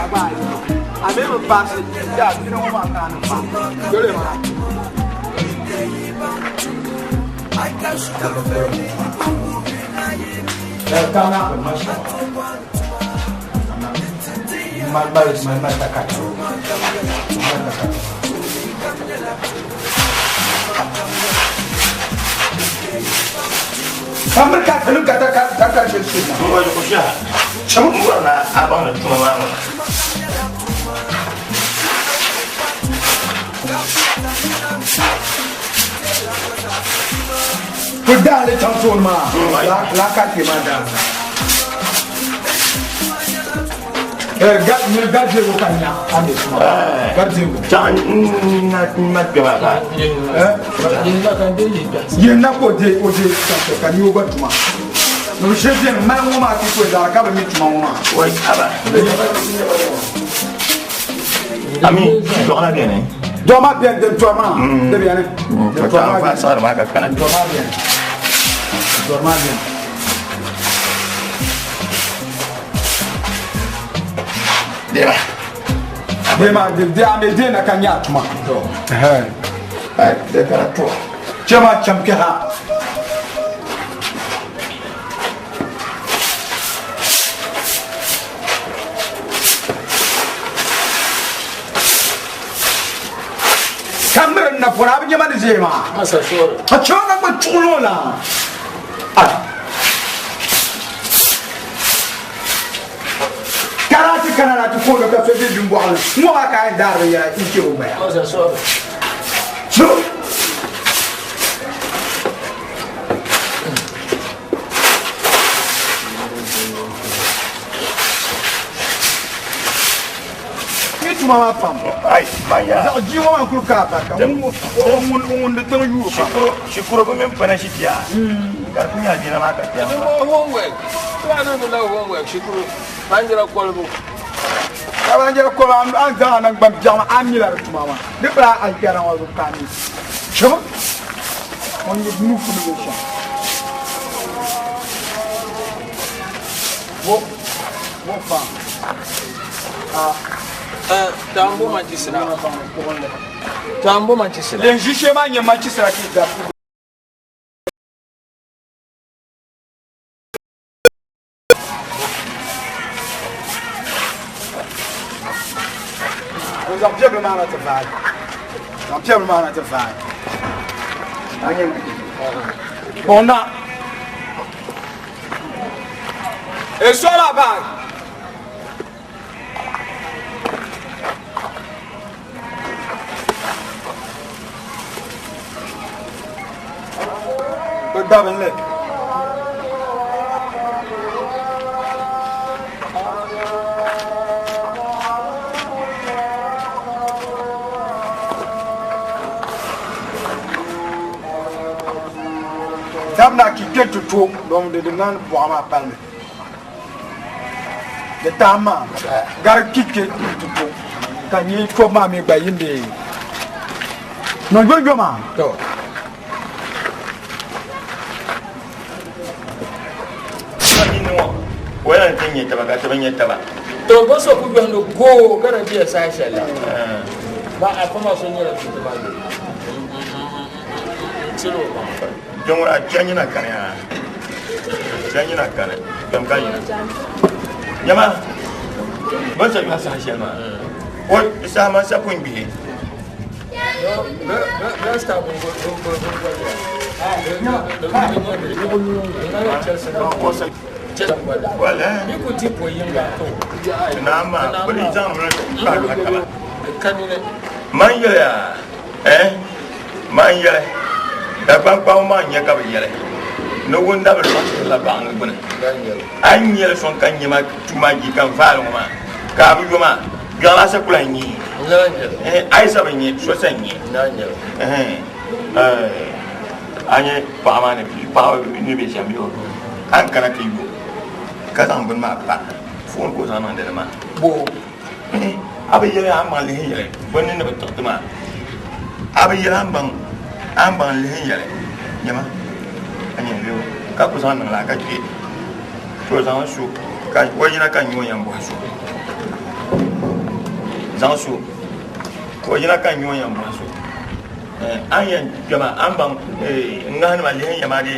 aba ame no passe ya bino ma ka no pa dole ma kana masha mal takata sambil kata kata sesuna. Bukan kusya. Semua na abang itu mama. Sudah le campur ma. Lakat ke mana? Gaji bukannya ambil semua. Gaji. Jangan nak berapa. Yena ko de kan yo batuma. No sheze mangu ma ki ko da ka ba mi tuma ma. Wai aba. Ami, doa bien eh. Doa bien de toi ma. De bien eh. De toi ma va sar ma ka kana. Doa bien. Doa bien. Dema de ame de na kanya tuma. De kana to. Chama chamkera. Kamera na pora bi jama de jema. Masa shoro. Achona ko chulo la. Karate kanana tu ko ka fe bi mbo ala. Mo ba ka dar ya ike o ba. Masa shoro. So mama pam Ai, maya. Za ji wa ku ka ta ka mun de tan yu pa. Shukuru ko men pana shitia. Ka kunya dina ma ka tiya. Homework. Tuana no la homework shukuru. Banjira kolbu. Ka banjira ko an za nan bam jama amila tu mama. De bra al kera wa ku ka ni. Chama. On yi nu fu ni sha. Wo fa. Tambo Manchester. Tambo Manchester. Le jugement ni Manchester qui da. Nous avons bien le mal à te faire. Nous avons bien le mal à te faire. Bon là. Et sur la bague. Daben le. Dabna ki ketu to dom de nan bo ama palme. De tama gar kike tu to. Kan yi to ma me gba yinde. No jojo ma. To. Wala tinye taba ka taba nyetaba. To boso ku gando go gara biya sa shala. Ba a fama so nyara tu ba. Tiro. Jongo a chanyi na kana. Chanyi na kana. Kam kai. Nyama. Boso ka sa shala. O isa ma sa kun bi. Rasta bo Wala. Ni ko tipo yinga to. Nama beri jam ba ka. Kanine. Manya ya. Manya. Da ban pa ma nya ka bi yele. No wonda ba la bang bune. Anya son kan nyima tuma ji kan faalo ma. ka bu yoma gala sa kula ni ai sa ni so sa ni anye pa ma ne pa ni be jam yo an kana ki yo ka tan bun ma pa fon ko san nan de ma bo abi yele am ma le yele bon ne be to ma abi yele am ban le yele nyama anye yo ka ko san nan la ka ki to san su ka wajina kan yo yan bo su zan su wajina kan yo yan bo su an yan jama an ban ngana ma le yama de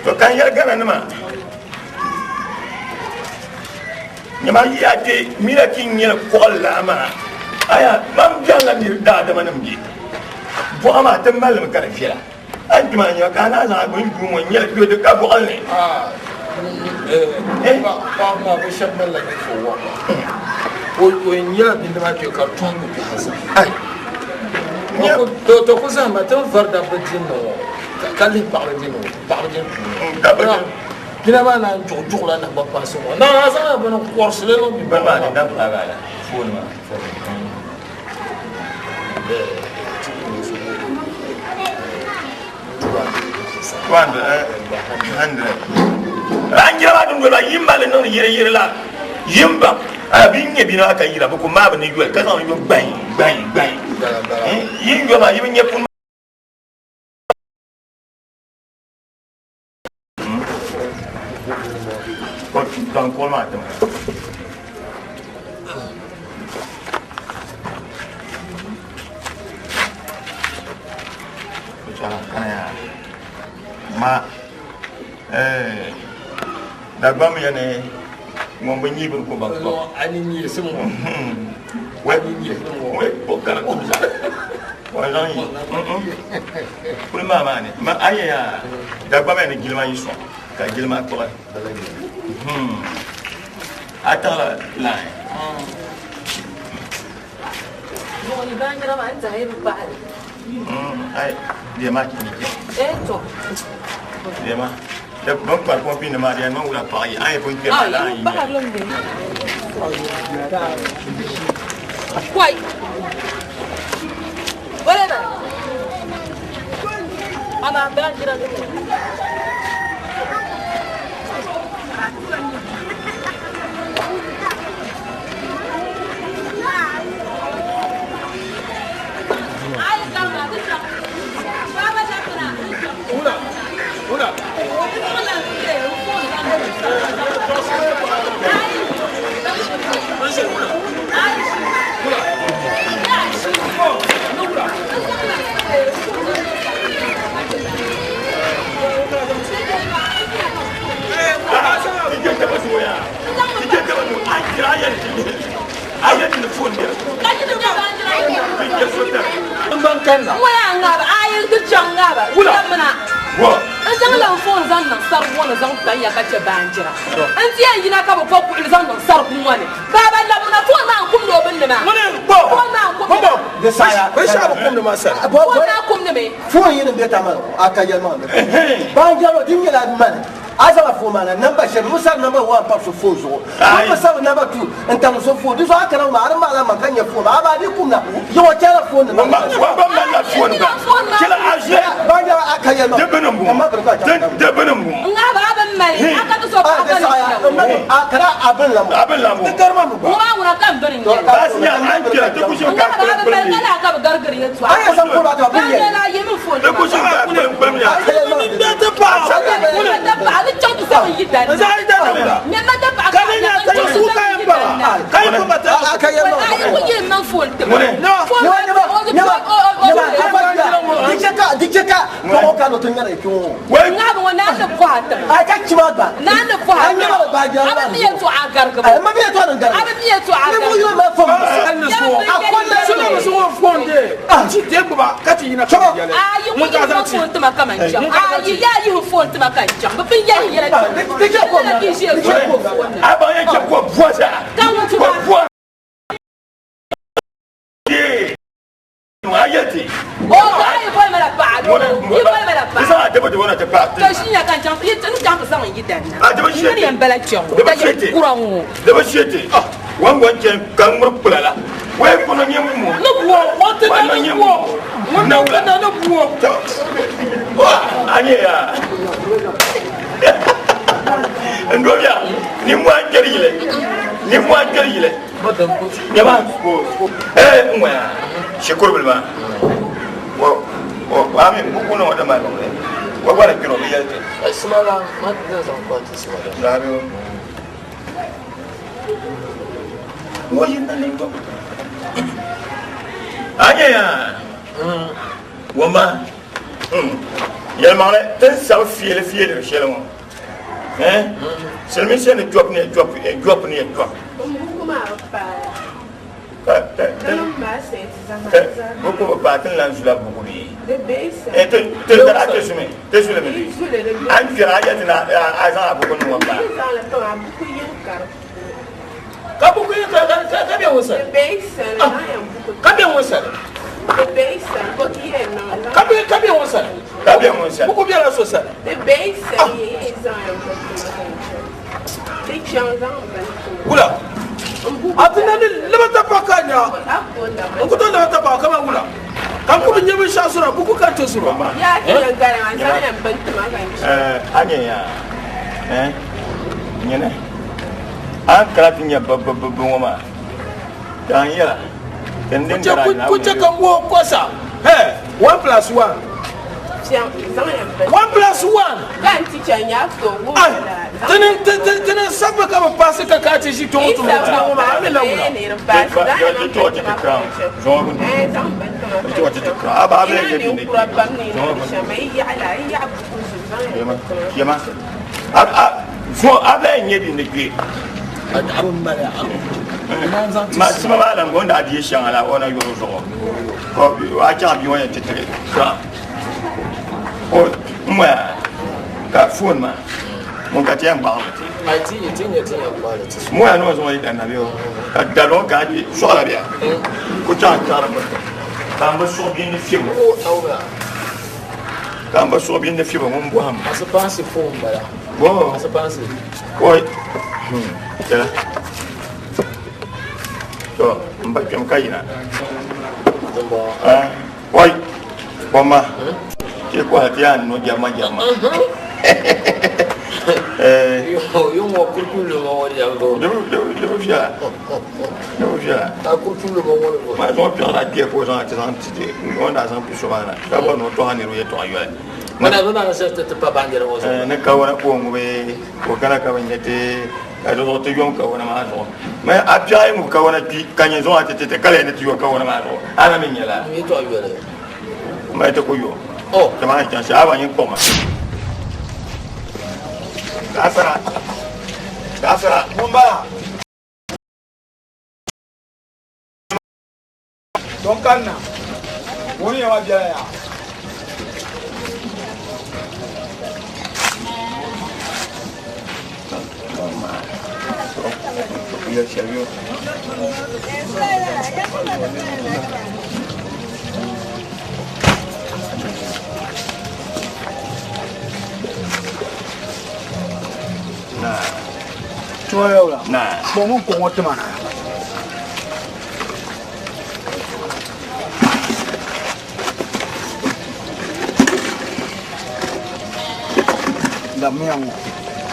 to kan yar gana nima nyama ya de mira kin yel kolla ma aya mam janga mi da da manam ji bo ama tan malam kar fiya an tuma nya kana za go ndu mo yel do de ka bo alne ba ma bo shabman la ko wa o nyela bin da ma ke karton ko hasa ai to ko zama tan varda badin no kalli parle no kina ba na juju la na ba paso na sa ba no course le no bi ba ba da ba ba la fon ma kwanda hande angira ba dum ba yimba le no yire la yimba abin ye bino aka yira ba ko ma ba ne yuel ka san yo gban yin yo ma yin ye pun dans le colmat. Ma d'abord il y a mon béni pour qu'on va aligner c'est moi ouais pour qu'on comme ça ouais non pour maman ma aïe d'abord il y a une gilma ici ka gilma ko attends là bon il va ngira ma anta hay ba ai dia mati to dia ma le bon par confinement dia non la pareil ai bon dia là il ba lo ngi kwai wala na ana ba ngira Zang la phone zang nang sar wona zang tan ya ka che banjira anti yan yina ka bo ko zang nang sar kun wani baba la na to na kum do bin ma ko na kum de saya ko sha ba kum de ma sar ko na kum de me fo yin be tamal aka yalma banjalo din yala man azala fo mana number shed musa number 1 pa so fo zo musa number 2 entam so fo diso akara ma ar ma la makanya fo ba ba di kumna yo kala fo ne ba la fo ne kala aje banjalo aka yalma de benum nga ba ban mai aka to so pa akara abin lamu de karma mu ba wona kan dorin ne ba siya an kira de ku shin ka kala ka gargari ya to aya san ko ba to bin ya la yemi fo de ku shin ka bam ya ni de pa ali chon tu sa yi dan me ma da ba ka ni ta yi su ka yan ba kai ko ba ta aka yalma ai ku yi man fo te no dikeka ko ka no tunya re ko nga ba na da kwata ai ka ci ba na da kwata ai ma ba ja aba mi to agar ka ai ma bi to an gar aba mi to agar ne mo yo ma fo an so akonna so so fonde ci de ba ka ti na ka ya le ai ku yi man fo te ma ka man jam ai ya yi fo te ma ka jam ba fin ya yi ya dikeka ko ma aba ya ke ko voisa kan mutu ba ayati o ai ko ma la ba Isa da bade wona ta pa. To shi ya kan can yi tun can san yi dan na. A da ba shi. Ni yan bala chon. Da shete. Da ba shete. Ah, wan kan mur kulala. Wai kono nyem mu. No buo, wante na no buo. Wona wona no buo. Wa, anye ya. Ndobia, ni mu anjeri le. Ni mu anjeri le. Yaba. Mwa. Shukuru bilma. Amin, buku no wada malo. Wa wala kiro bi yete. Smala, mat da zan kwata smala. Labi. Wo yinda lingo. Anya ya. Wama. Yel mane ten sa fiele fiele shele mo. Selmi sen drop ni drop ni drop. Beaucoup de parties là sur la beaucoup de et te dara te sume te sume me an fira ya tina azan beaucoup no ba Ka buku yi ka biya wasa. Ka biya wasa. Ka biya wasa. Ka biya wasa. Buku biya la so sa. Wula. Atina ni lebata pakanya. Ukuto lebata pakama wula. Kan ku bin yemi sha sura buku ka to sura. Ya ki ngara an sa yan bantuma kan. Anya ya. Nyene. An kratin ya babba wama. Dan ya. Dan den dara na. Ku ce kan wo kosa. 1 + 1. 1 + 1. Kan teacher ya to wo. Tenen sabba ka passe ka ka ci to to mo ma amela wula. Maximum alam gonda adi shangala ona yoro so ko acha bi wona tetere sa o mwa ka phone ma mon ka tiam ba Ai tinha quase. Mwa no so ida na bio ka dalo ka di so la bia ko cha cha ba ka mba so bien de film O aura. ka mba so bien de film mon bo ham Asa passe phone bala. bo Asa passe. oi ya to mba kem kayina oi mama ke kwa tia no jama Yo mo kululu mo wali ago. Le via. Ta kululu mo wali. Ma so pia la dia ko san ti san ti on da san pi so bana. Ka ba no to hani ro ye to ayo. Mana no na se te pa bangira wo. Ne ka wona ko ngwe ko kana ka wanyete ka do to yon ka wona ma so. Ma a pia mu ka wona pi kanye zo ate te kala ne ti yo ka wona ma so. Ana min yala. Mi to ayo le. Ma te ko yo. Oh, te ma ta sha ba yin ko ma. Dasara Mumba. Don kanna. Woni ya wajia ya. Iya serius. Nah, Cuma ya ulah. nah, Bongo kongo temana. La miango.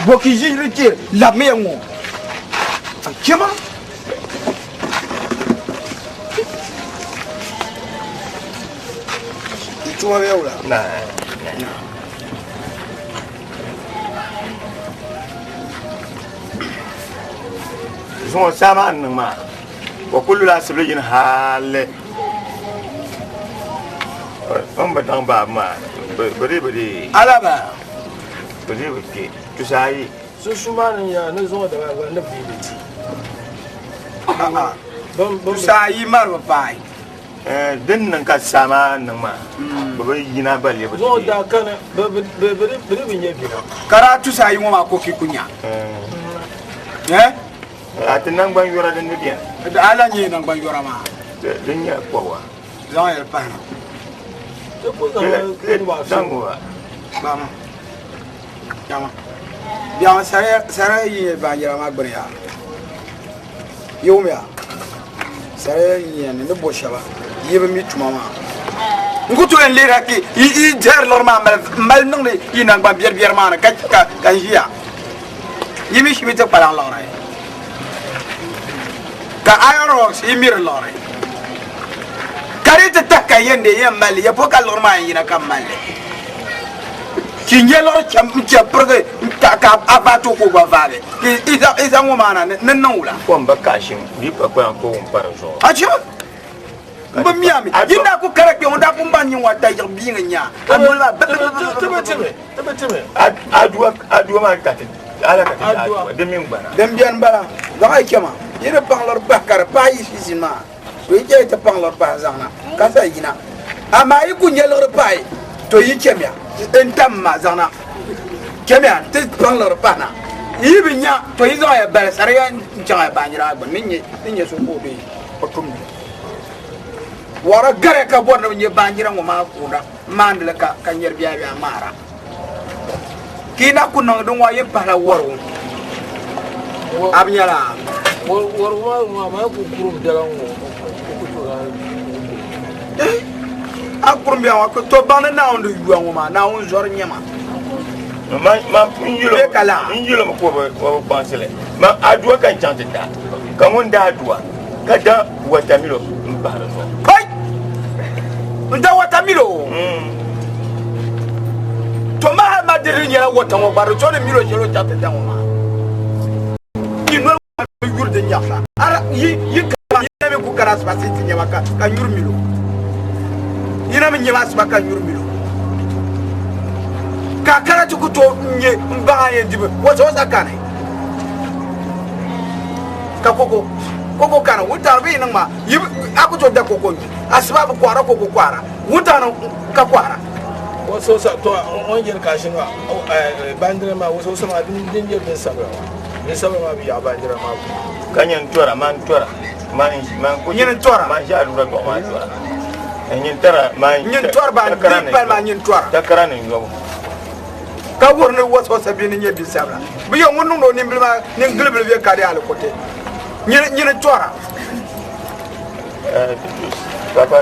Boki jirike la miango. Kema? Cuma ya ulah. nah. Zon sama nan ma wa kullu la sabiyin hale on ba dan ba ma bari Alaba. bari to sai so shumanin ya na zo da na biliti. Tu sai mar bai. din nan ka sama nan ma bari yina balle ba Zo da kana bari bin yabi. Karatu sai mu ma ko ki kunya. atin nan ban yora da nidiya Da ala ni nan ban yora ma. din ya kwawa Zan ya pa. Sango. Mama. Yama. Biya sare yi ba yara ma gbere ya. Yo me ya. Sare yi ne ne bo shaba. Yi be mi tuma ma. Ngutu en lira ki I jar lor ma mal nung ne yi nang ba bier ma na ka jiya. Yi mi shimi te palang lor ai. Ka ayorox yi mir lor ai. Kari te takka yende yem mal ya poka lor ma yi na kam mal. Ki nyelo cham perge ka abato ko ba vale ki isa ngomana nan wula ko mbaka shin ni pa ko ko parazo acha ba miami yinda ko karake onda ko banyi wata ya binga nya amula tebe adwa ma ka ala ka adwa de min bana dem bian bala da ay kema yene panglor bakar pa yi fisima we je ta panglor pa zana ka sa yina ama yi ku nyelo pa to yi kemya entamma zana kemya te panglor pa na yibinya to yi zo ya bal sariya ncha ba nyira ba ninye so ko be otum wara gare ka borno nye banjira ngoma kuda mandle ka nyer biya biya mara kina kunno dum wa yepala woro abnyala woro ma ku kurum dalan akurum biya wa ko to bana na ondu yuwa ngoma na on zor nyama ma injilo ko ba bansele ma adwa kan chante da kan wonda adwa kada watamilo mbarazo kai nda watamilo to ma madiri nyala watango baro to ne milo jelo chante da ngoma ino yurde nyaka ara yi ka yeme ku karas pasiti nyaka ka yurmilo ina me nyama sba ka yurmilo ka kara tukuto nye mba ye dibe wato zakane ka koko kana wuta bi nan ma aku to da koko asbabu kwara koko kwara wuta nan ka kwara waso sa to on yer kashin ga bandira ma waso sama din yer din sabra ma bi ya bandira ma kanyen tora man ko nyen tora man ja lura go man tora nyen tora man nyen tora ba din ma nyen tora takara ne yo ka wurne waso sabi ni nyen bi sabra bi yo ngunu no ni bilma ni glebel be kare ala kote nyen tora papa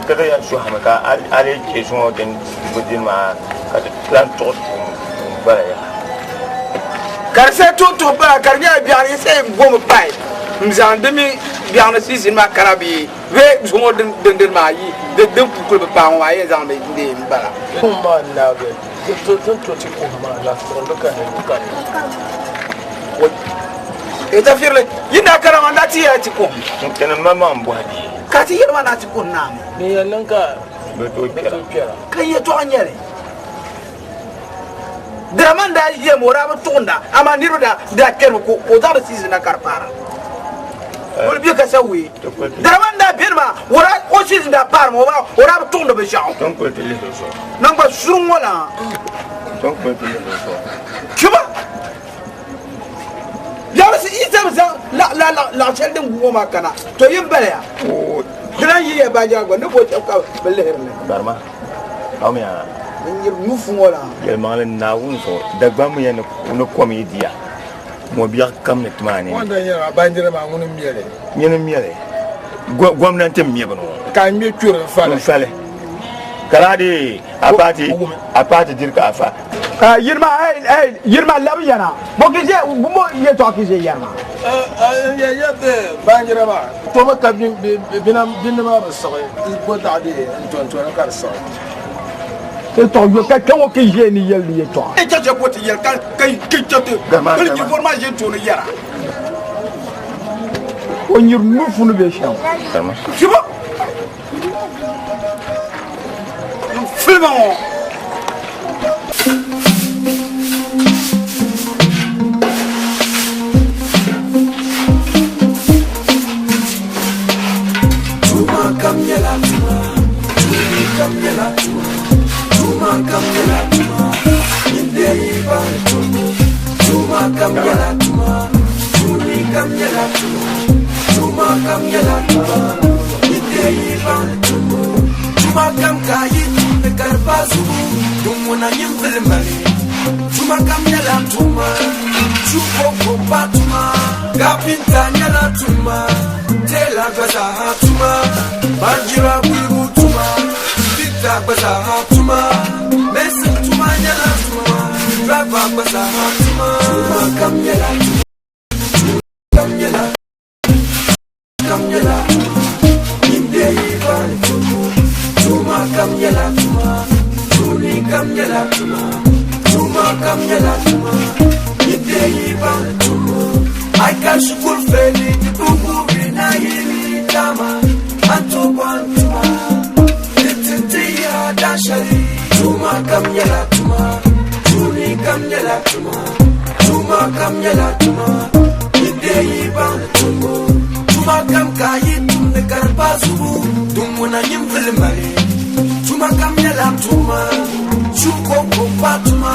kada ya su hamaka ale ke so den budin ma kada plan to bara ya karse to ba karnya biare se gom pai mzandemi biare sisin ma karabi we so den ma yi de kukul ba wa ye zambe de mbara kuma na be to ti ko ma la so loka ne eta firle yinda karama ndati ya ti ko kenan mama mbwadi kati yirma na ti ko nam me yannan ka beto kera kai ya to anyere draman da ye mora ba tunda ama niru da kermo ko da season na karpara wol bi ka sawi draman da birma wora o season da par mo ba wora ba tunda be jaw donc ko tele so nan ba surun wala donc ko tele so kuma ya wasi isa la chel den goma kana to yimbele ya gran yi ba jago ne bo ka belerne barma awmiya ngir nufu wala yel mangale na wunso dagba mu yen no komi dia mo biya kam ne tmani wanda yara bandira ma ngun miyele nyen miyele gwamnati miye bano ka mi tura fale karade apati dirka afa yirma labi yana bo kije mo ye to kije yana ya de bandira ma to ma ka bin ma ba so ko da de ton ka so to yo ka ko kije ni yel ni to e jaje ko ti yel kan kijote ko ni forma je to ni yara o nyir nufu no be sham sama kibo filmon Kamyela tuma, kamyela tuma, kamyela tuma, indei bantu. Tuma kamyela tuma, kamyela tuma, kamyela tuma, indei bantu. Tuma kam kayi de karbazu dumuna nyimfilmali Tuma kam nyala tuma Chuko ko patuma Kapinta nyala tuma Tela gaza tuma Banjira bulbu tuma Pita gaza tuma Mesin tuma nyala tuma Rava gaza tuma Tuma kam nyala Kam nyala Kam nyala Inde ibal tuma Kam nyala tuma Tuni kam nyala tuma Tuma kam nyala tuma Inde ibal tuma I can shukul feli Bubu bina yili tama Anto bantuma Tintiya dashari Tuma kam nyala tuma Tuni kam nyala tuma Tuma kam nyala tuma Inde ibal tuma Tuma kam kayi tumne karbazu Dumuna nyimfilimari Tuma kam nyala tuma Chuko kompatuma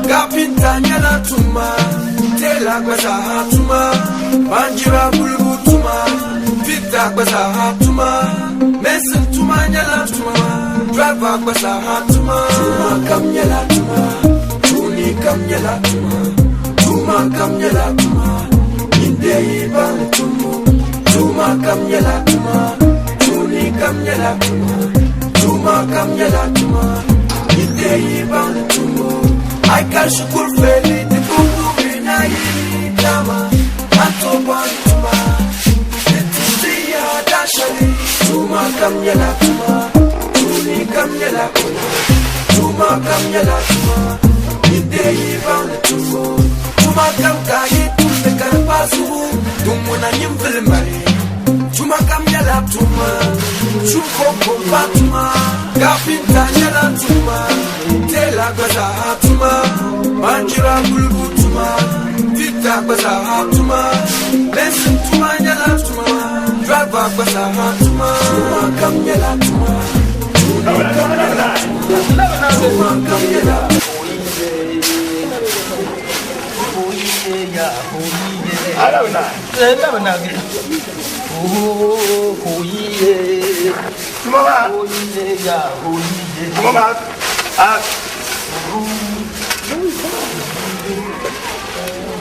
Kapinta nyala tuma Tela gbaza tuma Banjira bulbu tuma Pita gbaza tuma Mesin tuma nyala tuma Driver gbaza tuma Tuma kam nyala tuma Tuni kam nyala tuma Tuma kam nyala tuma Inde ibal tuma Tuma kam nyala tuma Tuni kam nyala tuma Tuma kam nyala tuma Inde ibal tuma I can shukul feli de bubu bina yili tama Anto bantuma Tintiya dashari Tuma kam nyala tuma Tuni kam nyala tuma Tuma kam nyala tuma Inde ibal tuma Tuma kam kayi tumne karbazu Dumuna nyimfilimari Tuma kam nyala tuma Chuko kompatuma Kapinta nyala tuma Tela gaza tuma Banjira bulbu tuma Pita gaza tuma Mesin tuma nyala tuma Driver gaza tuma Tuma kam nyala tuma Tuma kam nyala tuma Tuma kam nyala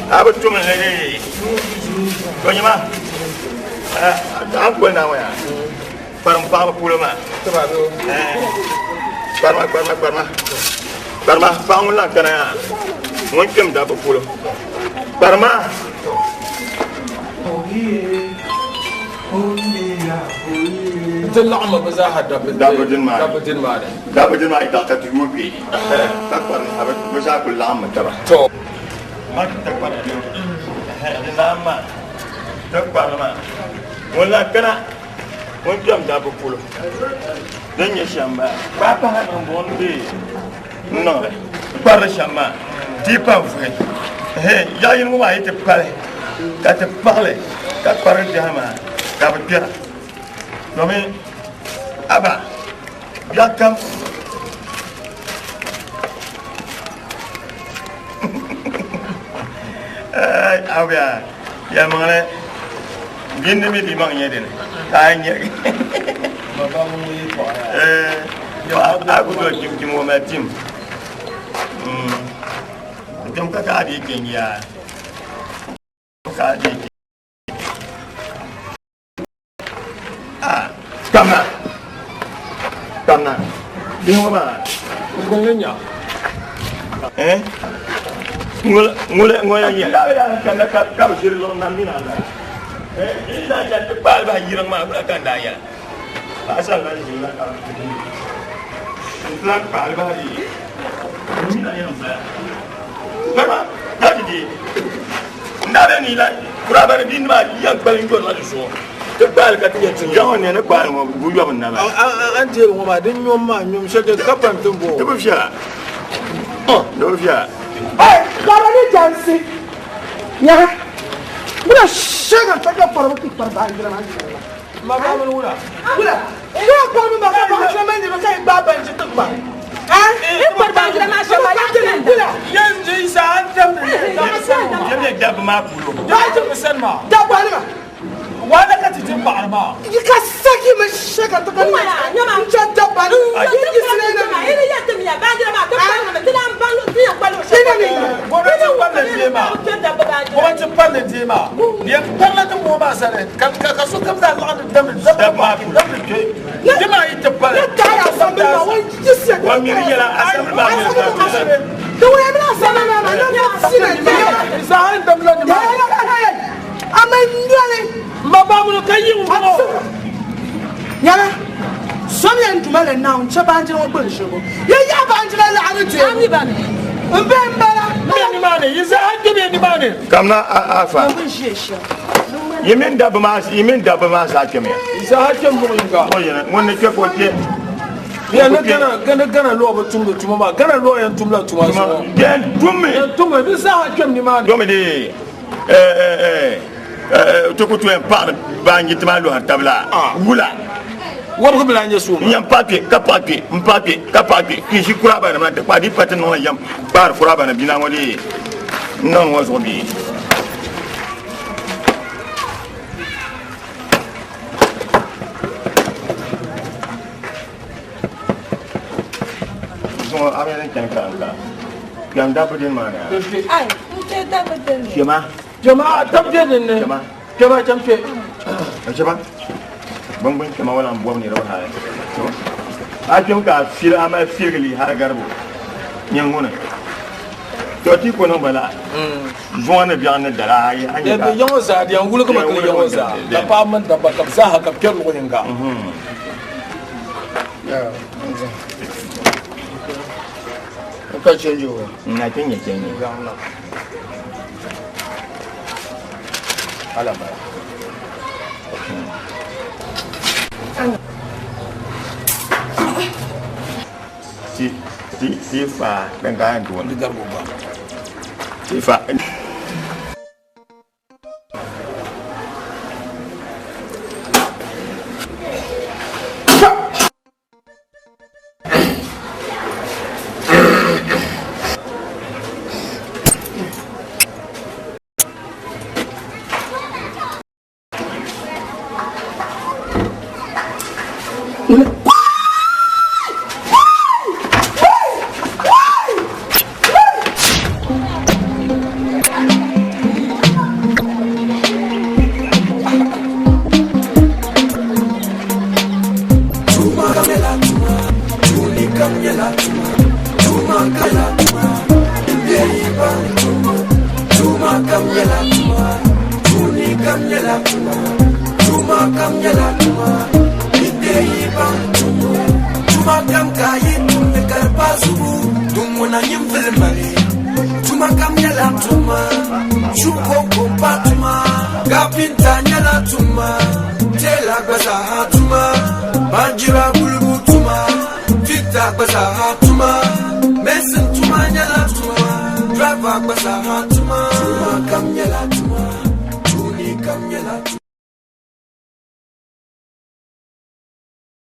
Apa tu mana ni? Kau ni mah? Apa nama ya? Parma pulau mah. Sebab tu. Parma bangunlah kerana mungkin dah berpuluh. Parma. اللعمة بزاحة دابدين ما إذا تتجوب بي تكبر أبد بزاح اللعمة ترى ما تكبر اللعمة تكبر ما ولا كنا وانتم دابو كله دنيا شامبا بابا هنبون بي نو بار شامبا تيبا فين هي يا ينمو ما يتبالي كتبالي كتبار الجامعة كتبيرا Kami apa? Belakang. Apa ya? Yang mana? Gini ni limangnya dia. Tanya. Bapa mu itu. Aku tu cuma macam. Macam kakak adik kenya. Kakak adik. Kamna. Bingung apa? Gongnya. Ngula ya. Karena kau siri lorong nanti nada. Ini dah jadi bal bah jirang mah belakang daya. Asal kan jiran kau. Belakang bal bah ini. Ini dah yang saya. Kenapa? Jadi. Nada ni lah. Kurang bin mah yang paling kuat lagi so. Kebal katanya jangan ni nak bal mau bujuk mana bal. Anjir rumah dia nyom mah nyom saya kapan tumbuh. Tumbuh siapa? Oh, tumbuh siapa? Kalau ni jansi, ya, bukan saya tak perlu perbankan aja. Maka mana? Dia apa ni maka macam mana dia macam bapa yang cetuk bang. Ini perbankan macam mana? Yang jadi santam. Dia dah bermakul. Dah tu pesan mah. Dah balik mah. Wala kat jumpa mah. Ikas Saki me shaka to kan. Nyama chanta ban. Yiki sene na. Ele yete mi abandira ma to pan na tina mbalo tina mbalo. Sene ni. Bona ti palle dima. Bona ti palle dima. Ye palle to mo ma sare. Kan ka so kam da Allah dam ma dam ke. Dima yite palle. Ta ya sambe ma won jisi. Wa mi yela asam ba mi. To we na sama na ma no sine. Sa han dam la dima. Amen ndale. Mabamu kayi mo. Nyara. Some young to Malay now, Chabanjo or Bullshabo. Ya Banjala Lanity. I'm the money. Is that give me any money? Come now, Alpha. You mean double mass? You mean double mass? I come here. Is a hakim when the trip was yet. We are not gonna lower to Mama, gonna lower and Tumla to us. Then to me, this is how I came the man. Domini, to go to a part of Banjitmalo and Tabla. Wula. What will be on your soul? Yam papi, kapaki, Kishikuraba, and the party pattern on Yam Bar for Abba and Binamoli. None was will be. So I can come. Double in my Jama, top dead in Jama Jama. Bang kama wala mbwa ni rawa haya a kin ka fira ama firli har garbo nyangona to ti ko no bala zona biya na dara ya anya da yawan sa da ngulu kuma kan yawan sa da fa man da ba kam sa haka ker lo yanga ya ka change wo na tinye change ala ba Tifa dengan tuan. Tifa. Drive back, but I had to, come yell at